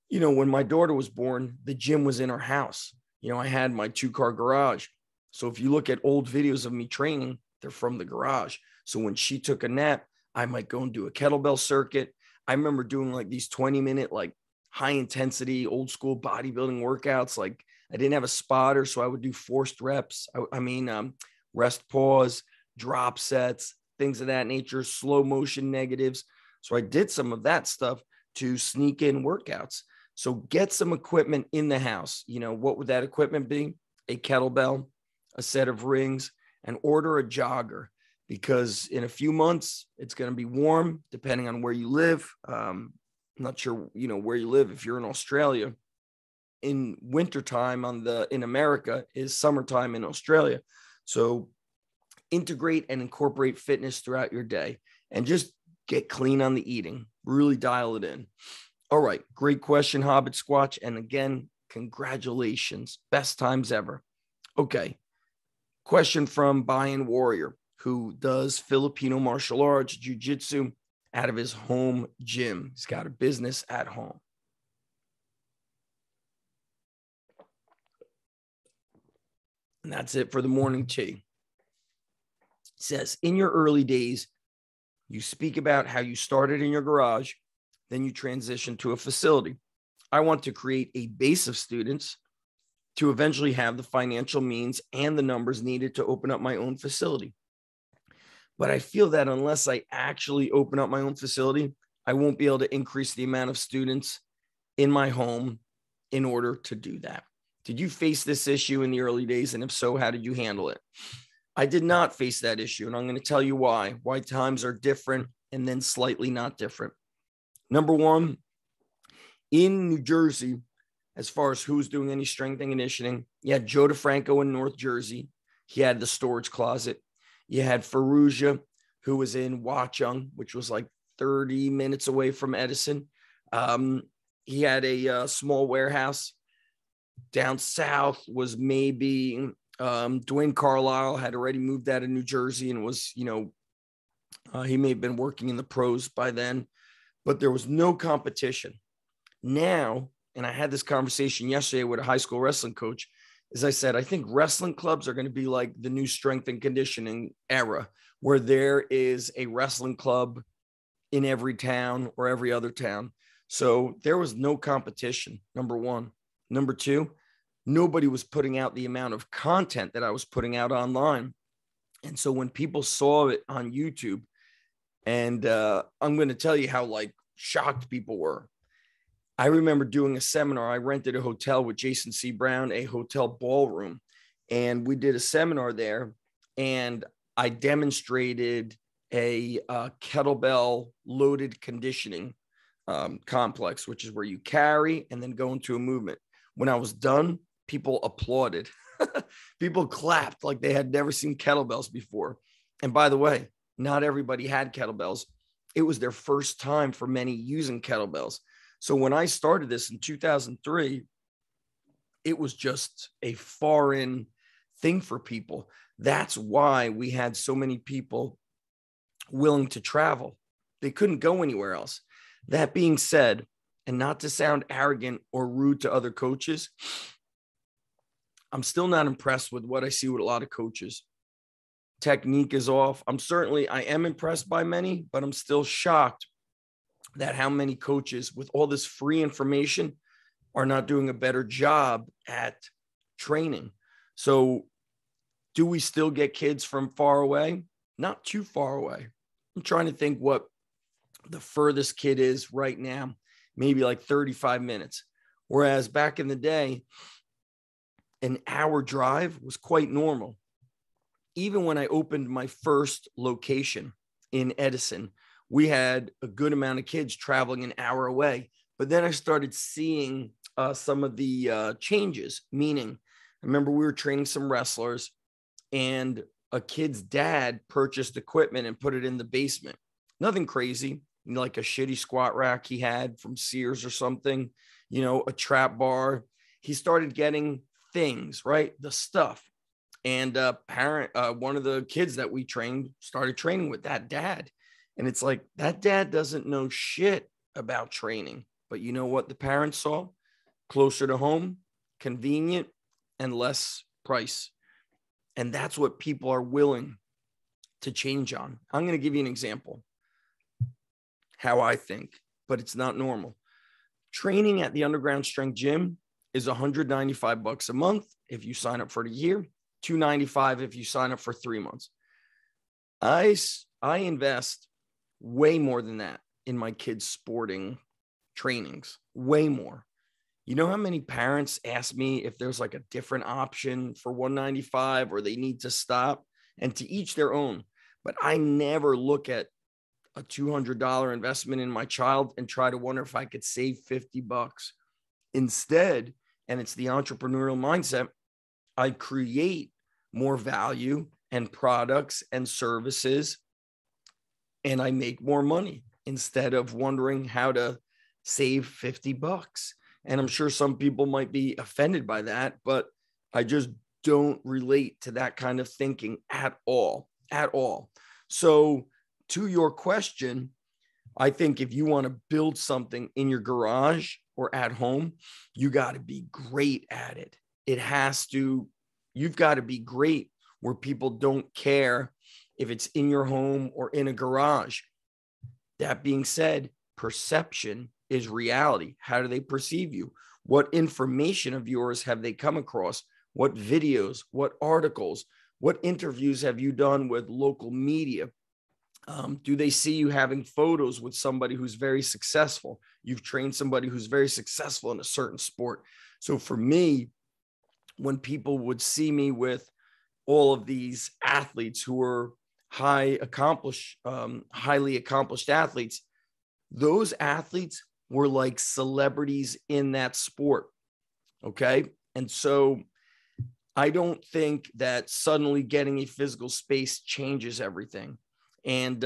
when my daughter was born, the gym was in our house. I had my 2-car garage. So if you look at old videos of me training, they're from the garage. So when she took a nap, I might go and do a kettlebell circuit. I remember doing like these 20-minute, like high intensity, old school bodybuilding workouts. Like I didn't have a spotter, so I would do forced reps. Rest pause, drop sets, things of that nature, slow motion negatives. So I did some of that stuff to sneak in workouts. So get some equipment in the house. What would that equipment be? A kettlebell, a set of rings, and order a jogger, because in a few months it's going to be warm, depending on where you live. I'm not sure, where you live. If you're in Australia, in wintertime in America is summertime in Australia. So integrate and incorporate fitness throughout your day and just get clean on the eating. Really dial it in. All right. Great question, Hobbit Squatch. And again, congratulations. Best times ever. Okay. Question from Bayan Warrior, who does Filipino martial arts, jiu-jitsu out of his home gym. He's got a business at home. And that's it for the morning tea. It says, in your early days, you speak about how you started in your garage, then you transitioned to a facility. I want to create a base of students to eventually have the financial means and the numbers needed to open up my own facility. But I feel that unless I actually open up my own facility, I won't be able to increase the amount of students in my home in order to do that. Did you face this issue in the early days? And if so, how did you handle it? I did not face that issue, and I'm going to tell you why times are different and then slightly not different. Number one, in New Jersey, as far as who's doing any strength and conditioning, you had Joe DeFranco in North Jersey. He had the storage closet. You had Ferrugia, who was in Watchung, which was like 30 minutes away from Edison. He had a small warehouse. Down south was maybe Dwayne Carlisle had already moved out of New Jersey and was, he may have been working in the pros by then, but there was no competition. Now, and I had this conversation yesterday with a high school wrestling coach, is I said, I think wrestling clubs are going to be like the new strength and conditioning era, where there is a wrestling club in every town or every other town. So there was no competition, number one. Number two, nobody was putting out the amount of content that I was putting out online. And so when people saw it on YouTube, and I'm going to tell you how like shocked people were. I remember doing a seminar. I rented a hotel with Jason C. Brown, a hotel ballroom, and we did a seminar there, and I demonstrated a kettlebell loaded conditioning complex, which is where you carry and then go into a movement. When I was done, people applauded. People clapped like they had never seen kettlebells before. And by the way, not everybody had kettlebells. It was their first time for many using kettlebells. So when I started this in 2003, it was just a foreign thing for people. That's why we had so many people willing to travel. They couldn't go anywhere else. That being said, and not to sound arrogant or rude to other coaches, I'm still not impressed with what I see with a lot of coaches. Technique is off. I am impressed by many, but I'm still shocked that how many coaches with all this free information are not doing a better job at training. So do we still get kids from far away? Not too far away. I'm trying to think what the furthest kid is right now, maybe like 35 minutes. Whereas back in the day, an hour drive was quite normal. Even when I opened my first location in Edison, we had a good amount of kids traveling an hour away. But then I started seeing some of the changes, meaning I remember we were training some wrestlers and a kid's dad purchased equipment and put it in the basement. Nothing crazy, like a shitty squat rack he had from Sears or something, a trap bar. He started getting things, right? The stuff. And one of the kids that we trained started training with that dad. And it's like, that dad doesn't know shit about training. But you know what the parents saw? Closer to home, convenient, and less price. And that's what people are willing to change on. I'm going to give you an example. How I think, but it's not normal. Training at the Underground Strength Gym is $195 a month if you sign up for the year, $295 if you sign up for 3 months. I invest way more than that in my kids' sporting trainings, way more. You know how many parents ask me if there's like a different option for $195 or they need to stop, and to each their own. But I never look at a $200 investment in my child and try to wonder if I could save $50. Instead, and it's the entrepreneurial mindset, I create more value and products and services, and I make more money instead of wondering how to save $50. And I'm sure some people might be offended by that, but I just don't relate to that kind of thinking at all. So to your question, I think if you want to build something in your garage or at home, you got to be great at it. You've got to be great where people don't care if it's in your home or in a garage. That being said, perception is reality. How do they perceive you? What information of yours have they come across? What videos, what articles, what interviews have you done with local media? Do they see you having photos with somebody who's very successful? You've trained somebody who's very successful in a certain sport. So for me, when people would see me with all of these athletes who are highly accomplished athletes, those athletes were like celebrities in that sport. Okay. And so I don't think that suddenly getting a physical space changes everything. And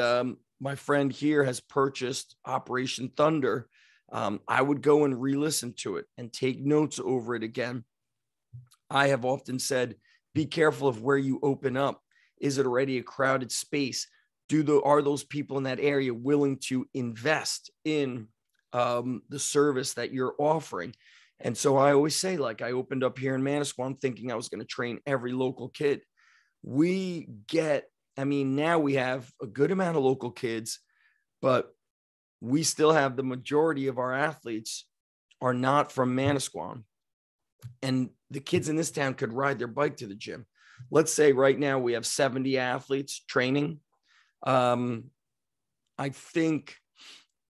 my friend here has purchased Operation Thunder. I would go and re-listen to it and take notes over it again. I have often said, be careful of where you open up. Is it already a crowded space? Are those people in that area willing to invest in the service that you're offering? And so I always say, like, I opened up here in Manasquan thinking I was going to train every local kid. Now we have a good amount of local kids, but we still have the majority of our athletes are not from Manasquan. And the kids in this town could ride their bike to the gym. Let's say right now we have 70 athletes training. I think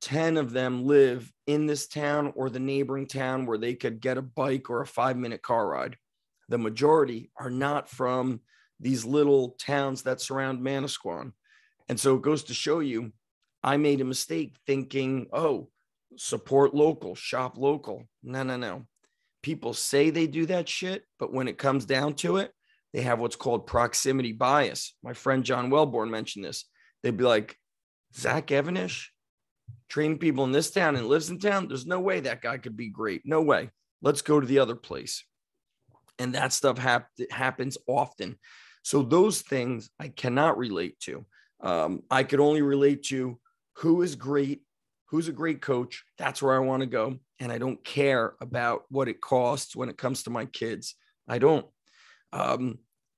10 of them live in this town or the neighboring town where they could get a bike or a 5-minute car ride. The majority are not from these little towns that surround Manasquan. And so it goes to show you, I made a mistake thinking, oh, support local, shop local. No. People say they do that shit, but when it comes down to it, they have what's called proximity bias. My friend John Wellborn mentioned this. They'd be like, Zach Evanish, training people in this town and lives in town. There's no way that guy could be great. No way. Let's go to the other place. And that stuff happens often. So those things I cannot relate to. I could only relate to who is great, who's a great coach. That's where I want to go. And I don't care about what it costs when it comes to my kids. I don't.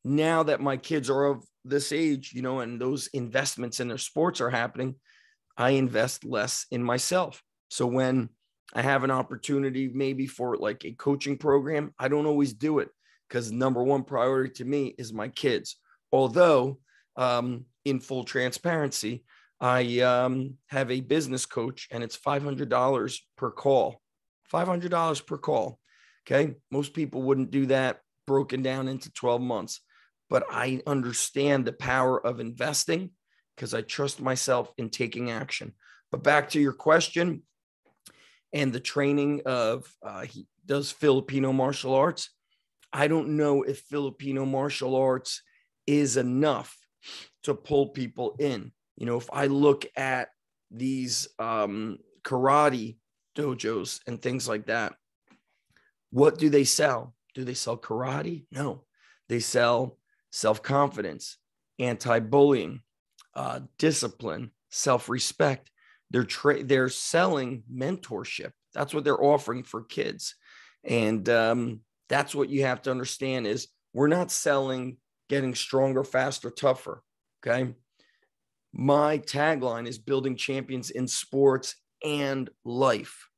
Now that my kids are of this age, and those investments in their sports are happening, I invest less in myself. So when I have an opportunity, maybe for like a coaching program, I don't always do it because number one priority to me is my kids. Although, in full transparency, I have a business coach and it's $500 per call. $500 per call. Okay. Most people wouldn't do that broken down into 12 months, but I understand the power of investing because I trust myself in taking action. But back to your question and the training of, he does Filipino martial arts. I don't know if Filipino martial arts is enough to pull people in. If I look at these karate dojos and things like that, what do they sell? Do they sell karate? No, they sell self-confidence, anti-bullying, discipline, self-respect. They're selling mentorship. That's what they're offering for kids. And that's what you have to understand is we're not selling getting stronger, faster, tougher. Okay. My tagline is building champions in sports and life,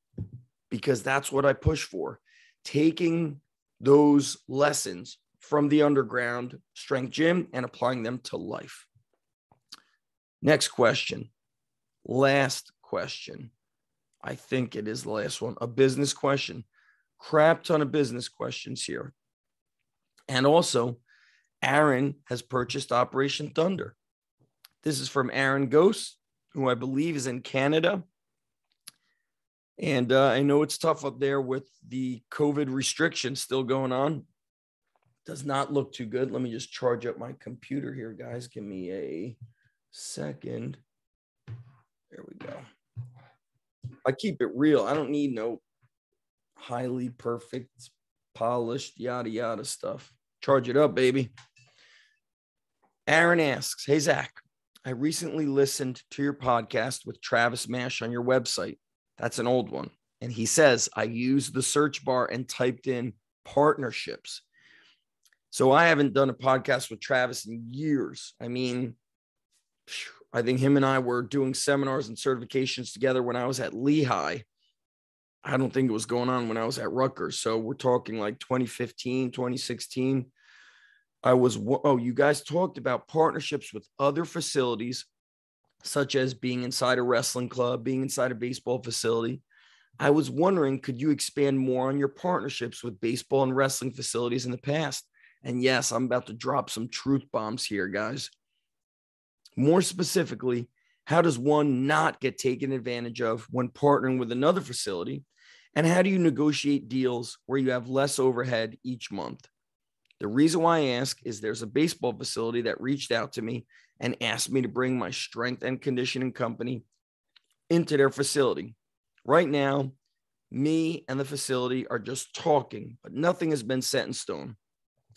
because that's what I push for. Taking those lessons from the underground strength gym and applying them to life. Next question. Last question. I think it is the last one. A business question. Crap ton of business questions here. And also, Aaron has purchased Operation Thunder. This is from Aaron Ghost, who I believe is in Canada. And I know it's tough up there with the COVID restrictions still going on. Does not look too good. Let me just charge up my computer here, guys. Give me a second. There we go. I keep it real. I don't need no highly perfect, polished, yada, yada stuff. Charge it up, baby. Aaron asks, hey, Zach, I recently listened to your podcast with Travis Mash on your website. That's an old one. And he says, I used the search bar and typed in partnerships. So I haven't done a podcast with Travis in years. I mean, I think him and I were doing seminars and certifications together when I was at Lehigh. I don't think it was going on when I was at Rutgers. So we're talking like 2015, 2016. You guys talked about partnerships with other facilities, such as being inside a wrestling club, being inside a baseball facility. I was wondering, could you expand more on your partnerships with baseball and wrestling facilities in the past? And yes, I'm about to drop some truth bombs here, guys. More specifically, how does one not get taken advantage of when partnering with another facility? And how do you negotiate deals where you have less overhead each month? The reason why I ask is there's a baseball facility that reached out to me and asked me to bring my strength and conditioning company into their facility. Right now, me and the facility are just talking, but nothing has been set in stone.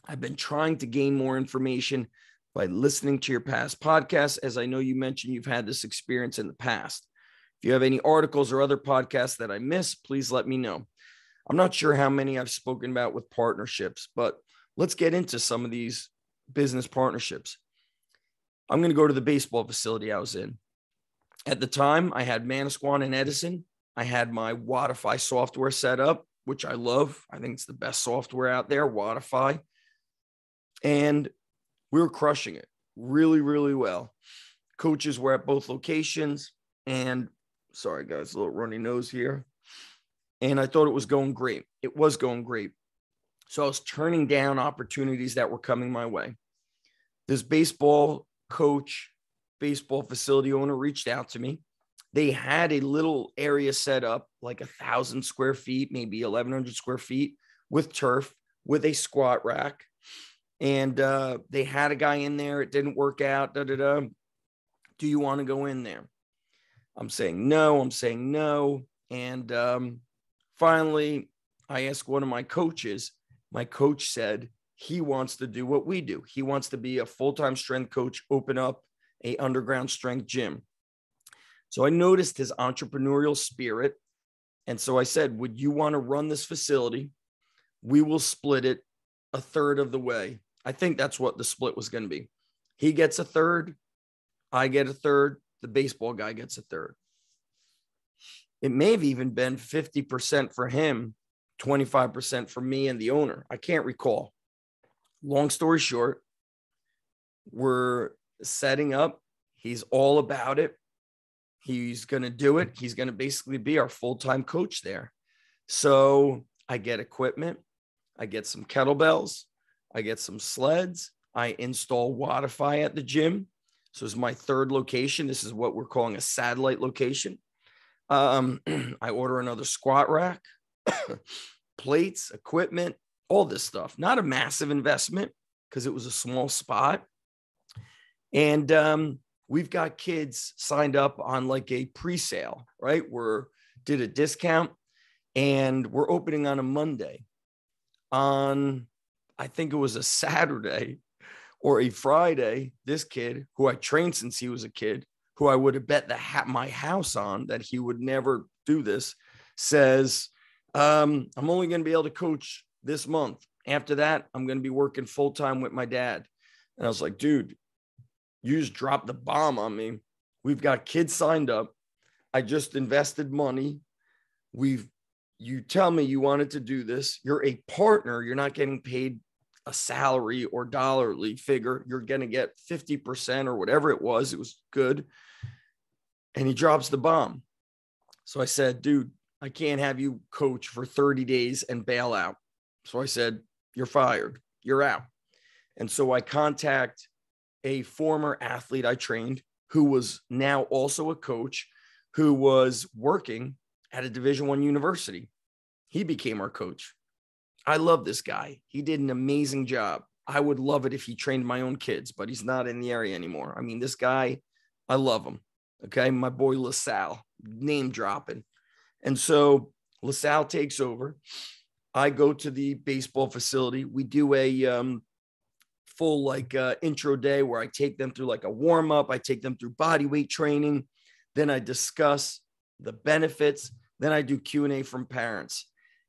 I've been trying to gain more information by listening to your past podcasts, as I know you mentioned you've had this experience in the past. If you have any articles or other podcasts that I missed, please let me know. I'm not sure how many I've spoken about with partnerships, but let's get into some of these business partnerships. I'm going to go to the baseball facility I was in. At the time, I had Manasquan and Edison. I had my Wodify software set up, which I love. I think it's the best software out there, Wodify. And we were crushing it really, really well. Coaches were at both locations. And sorry, guys, a little runny nose here. And I thought it was going great. It was going great. So I was turning down opportunities that were coming my way. This baseball coach, baseball facility owner reached out to me. They had a little area set up, like 1,000 square feet, maybe 1,100 square feet, with turf, with a squat rack. And they had a guy in there. It didn't work out. Do you want to go in there? I'm saying no. And finally, I asked one of my coaches. My coach said he wants to do what we do. He wants to be a full-time strength coach, open up a underground strength gym. So I noticed his entrepreneurial spirit. And so I said, would you want to run this facility? We will split it a third of the way. I think that's what the split was going to be. He gets a third. I get a third. The baseball guy gets a third. It may have even been 50% for him, 25% for me and the owner. I can't recall. Long story short, we're setting up. He's all about it. He's going to do it. He's going to basically be our full-time coach there. So I get equipment. I get some kettlebells. I get some sleds. I install Wodify at the gym. So it's my third location. This is what we're calling a satellite location. I order another squat rack, plates, equipment, all this stuff. Not a massive investment because it was a small spot. And we've got kids signed up on like a pre-sale, right? Did a discount and we're opening on a Monday. On, I think it was a Saturday or a Friday, this kid who I trained since he was a kid, who I would have bet my house on that he would never do this, says, I'm only going to be able to coach this month. After that, I'm going to be working full-time with my dad. And I was like, dude, you just dropped the bomb on me. We've got kids signed up. I just invested money. You tell me you wanted to do this. You're a partner. You're not getting paid a salary or dollarly figure. You're going to get 50% or whatever it was. It was good. And he drops the bomb. So I said, dude, I can't have you coach for 30 days and bail out. So I said, you're fired. You're out. And so I contact a former athlete I trained who was now also a coach who was working at a Division I university. He became our coach. I love this guy. He did an amazing job. I would love it if he trained my own kids, but he's not in the area anymore. I mean, this guy, I love him. Okay. My boy LaSalle, name dropping. And so LaSalle takes over. I go to the baseball facility. We do a full intro day where I take them through like a warm up. I take them through body weight training. Then I discuss the benefits. Then I do Q&A from parents.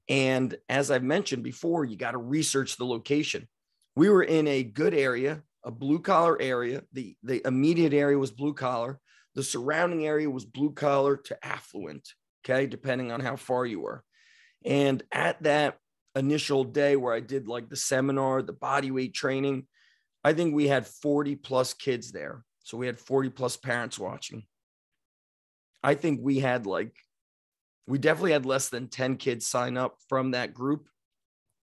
And as I've mentioned before, you got to research the location. We were in a good area, a blue collar area. The immediate area was blue collar. The surrounding area was blue collar to affluent, okay, depending on how far you were. And at that initial day where I did like the seminar, the body weight training, I think we had 40 plus kids there. So we had 40 plus parents watching. I think we definitely had less than 10 kids sign up from that group.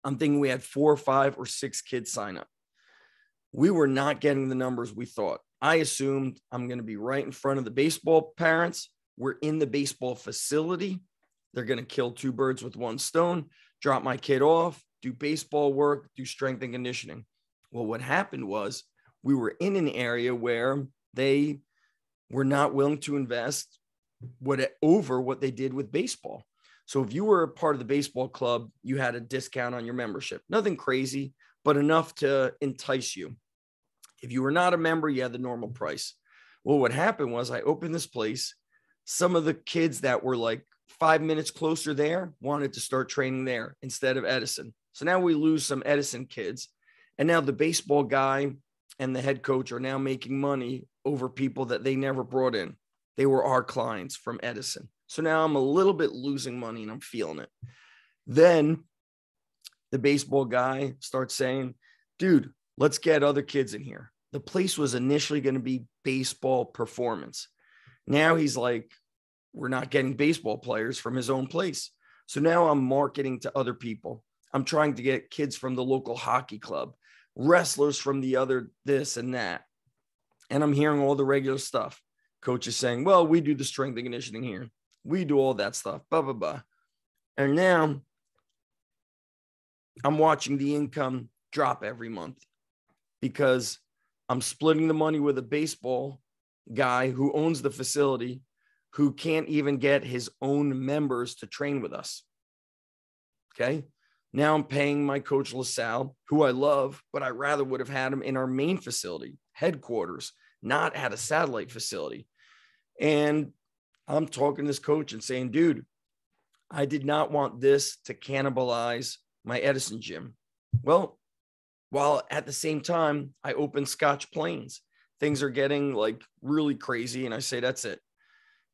I'm thinking we had 4 or 5 or 6 kids sign up. We were not getting the numbers we thought. I assumed I'm going to be right in front of the baseball parents. We're in the baseball facility. They're going to kill 2 birds with 1 stone, drop my kid off, do baseball work, do strength and conditioning. Well, what happened was we were in an area where they were not willing to invest over what they did with baseball. So if you were a part of the baseball club, you had a discount on your membership. Nothing crazy, but enough to entice you. If you were not a member, you had the normal price. Well, what happened was I opened this place. Some of the kids that were like 5 minutes closer there, wanted to start training there instead of Edison. So now we lose some Edison kids. And now the baseball guy and the head coach are now making money over people that they never brought in. They were our clients from Edison. So now I'm a little bit losing money and I'm feeling it. Then the baseball guy starts saying, dude, let's get other kids in here. The place was initially going to be baseball performance. Now he's like, we're not getting baseball players from his own place. So now I'm marketing to other people. I'm trying to get kids from the local hockey club, wrestlers from the other this and that. And I'm hearing all the regular stuff. Coach is saying, well, we do the strength and conditioning here. We do all that stuff, blah, blah, blah. And now I'm watching the income drop every month because I'm splitting the money with a baseball guy who owns the facility, who can't even get his own members to train with us. Okay. Now I'm paying my coach LaSalle, who I love, but I rather would have had him in our main facility, headquarters, not at a satellite facility. And I'm talking to this coach and saying, dude, I did not want this to cannibalize my Edison gym. Well, while at the same time, I opened Scotch Plains. Things are getting like really crazy. And I say, that's it.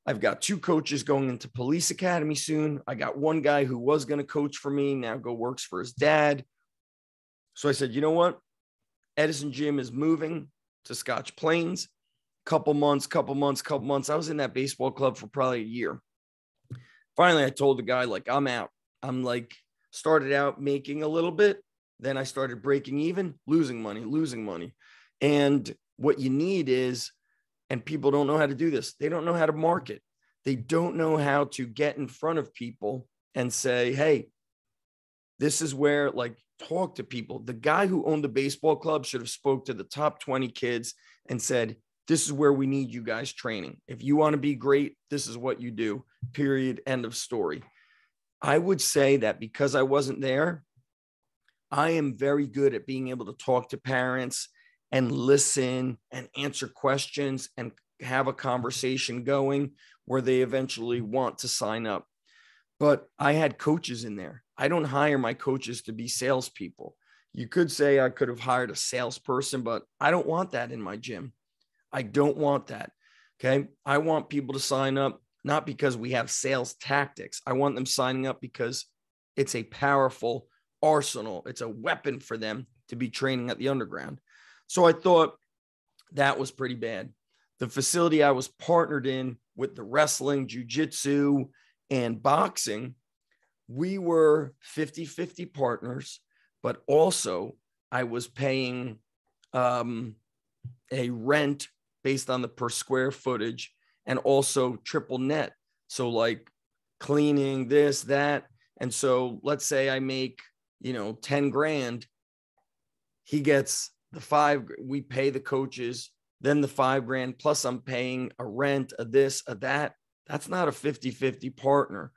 I've got 2 coaches going into police academy soon. I got one guy who was going to coach for me, now works for his dad. So I said, you know what? Edison Gym is moving to Scotch Plains. Couple months. I was in that baseball club for probably a year. Finally, I told the guy, like, I'm out. I'm like, started out making a little bit. Then I started breaking even, losing money. And what you need is, and people don't know how to do this, they don't know how to market. They don't know how to get in front of people and say, hey, this is where, like, talk to people. The guy who owned the baseball club should have spoke to the top 20 kids and said, this is where we need you guys training. If you want to be great, this is what you do, period, end of story. I would say that because I wasn't there, I am very good at being able to talk to parents and listen and answer questions and have a conversation going where they eventually want to sign up. But I had coaches in there. I don't hire my coaches to be salespeople. You could say I could have hired a salesperson, but I don't want that in my gym. I don't want that. Okay. I want people to sign up, not because we have sales tactics. I want them signing up because it's a powerful arsenal. It's a weapon for them to be training at the underground. So I thought that was pretty bad. The facility I was partnered in with the wrestling, jiu-jitsu, and boxing, we were 50-50 partners, but also I was paying a rent based on the per square footage and also triple net. So like cleaning, this, that. And so let's say I make, 10 grand, he gets the 5, we pay the coaches, then the 5 grand, plus I'm paying a rent, a this, a that. That's not a 50-50 partner.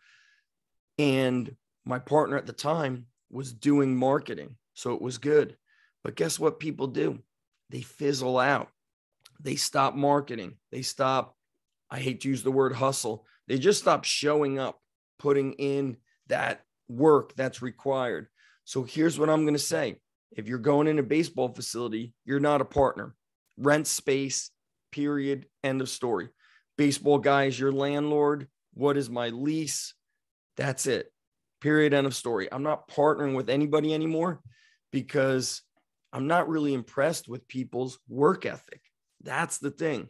And my partner at the time was doing marketing, so it was good. But guess what people do? They fizzle out. They stop marketing. They stop, I hate to use the word hustle. They just stop showing up, putting in that work that's required. So here's what I'm going to say. If you're going in a baseball facility, you're not a partner. Rent space, period, end of story. Baseball guy is your landlord. What is my lease? That's it. Period, end of story. I'm not partnering with anybody anymore because I'm not really impressed with people's work ethic. That's the thing.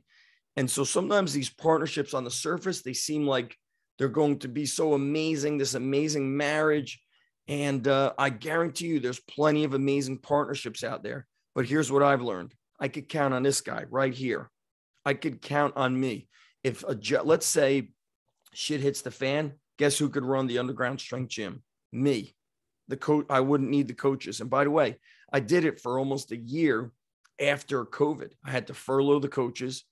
And so sometimes these partnerships on the surface, they seem like they're going to be so amazing, this amazing marriage. And I guarantee you there's plenty of amazing partnerships out there. But here's what I've learned. I could count on this guy right here. I could count on me. If let's say shit hits the fan, guess who could run the underground strength gym? Me. The coach. I wouldn't need the coaches. And by the way, I did it for almost a year after COVID. I had to furlough the coaches.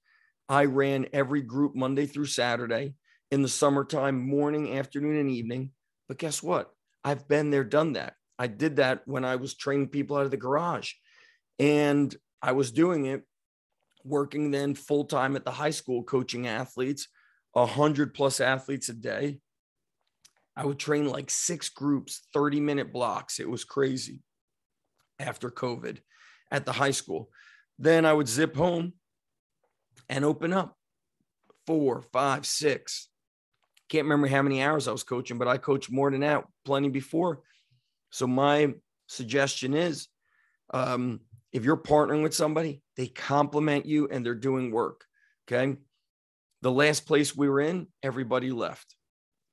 I ran every group Monday through Saturday in the summertime, morning, afternoon, and evening. But guess what? I've been there, done that. I did that when I was training people out of the garage. And I was doing it, working then full-time at the high school, coaching athletes, 100+ athletes a day. I would train like 6 groups, 30-minute blocks. It was crazy after COVID at the high school. Then I would zip home and open up 4, 5, 6. Can't remember how many hours I was coaching, but I coached more than that, plenty before. So my suggestion is, if you're partnering with somebody, they compliment you and they're doing work. Okay. The last place we were in, everybody left.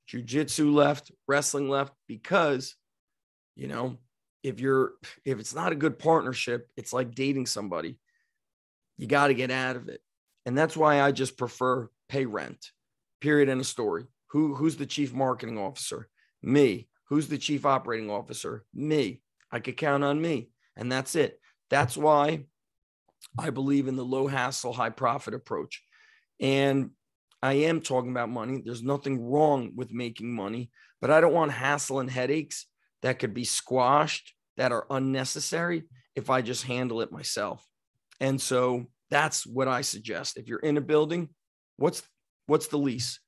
Jiu-jitsu left, wrestling left, because, if it's not a good partnership, it's like dating somebody. You got to get out of it. And that's why I just prefer pay rent, period, end of story. Who's the chief marketing officer? Me. Who's the chief operating officer? Me. I could count on me. And that's it. That's why I believe in the low hassle, high profit approach. And I am talking about money. There's nothing wrong with making money, but I don't want hassle and headaches that could be squashed, that are unnecessary, if I just handle it myself. And so that's what I suggest. If you're in a building, what's the lease?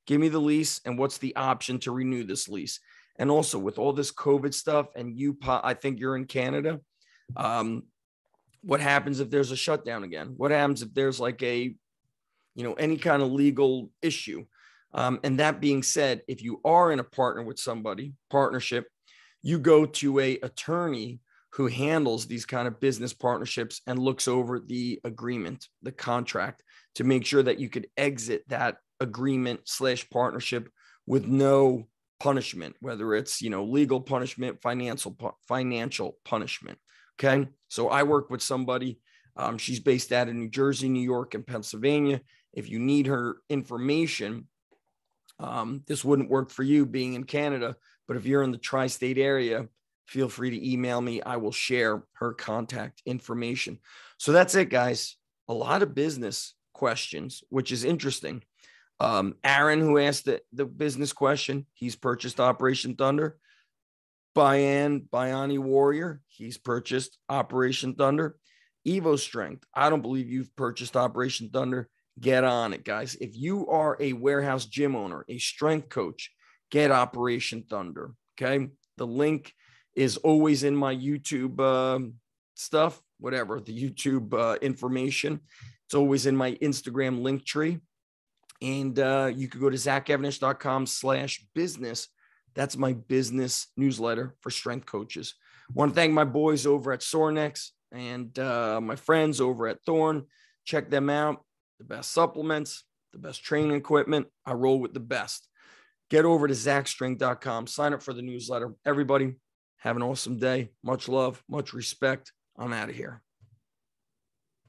Give me the lease, and what's the option to renew this lease? And also with all this COVID stuff, and I think you're in Canada. What happens if there's a shutdown again? What happens if there's like any kind of legal issue? And that being said, if you are in a partnership, you go to a attorney who handles these kind of business partnerships and looks over the agreement, the contract, to make sure that you could exit that agreement / partnership with no punishment, whether it's, legal punishment, financial punishment. Okay. So I work with somebody, she's based out of New Jersey, New York, and Pennsylvania. If you need her information, this wouldn't work for you being in Canada, but if you're in the tri-state area, feel free to email me. I will share her contact information. So that's it, guys. A lot of business questions, which is interesting. Aaron, who asked the business question, he's purchased Operation Thunder. Bayani Warrior, he's purchased Operation Thunder. Evo Strength, I don't believe you've purchased Operation Thunder. Get on it, guys. If you are a warehouse gym owner, a strength coach, get Operation Thunder. Okay. The link is always in my YouTube stuff, whatever, the YouTube information. It's always in my Instagram link tree. And you could go to zachevanish.com/business. That's my business newsletter for strength coaches. I want to thank my boys over at Sornex and my friends over at Thorn. Check them out. The best supplements, the best training equipment. I roll with the best. Get over to zachstrength.com. Sign up for the newsletter. Everybody, have an awesome day. Much love, much respect. I'm out of here.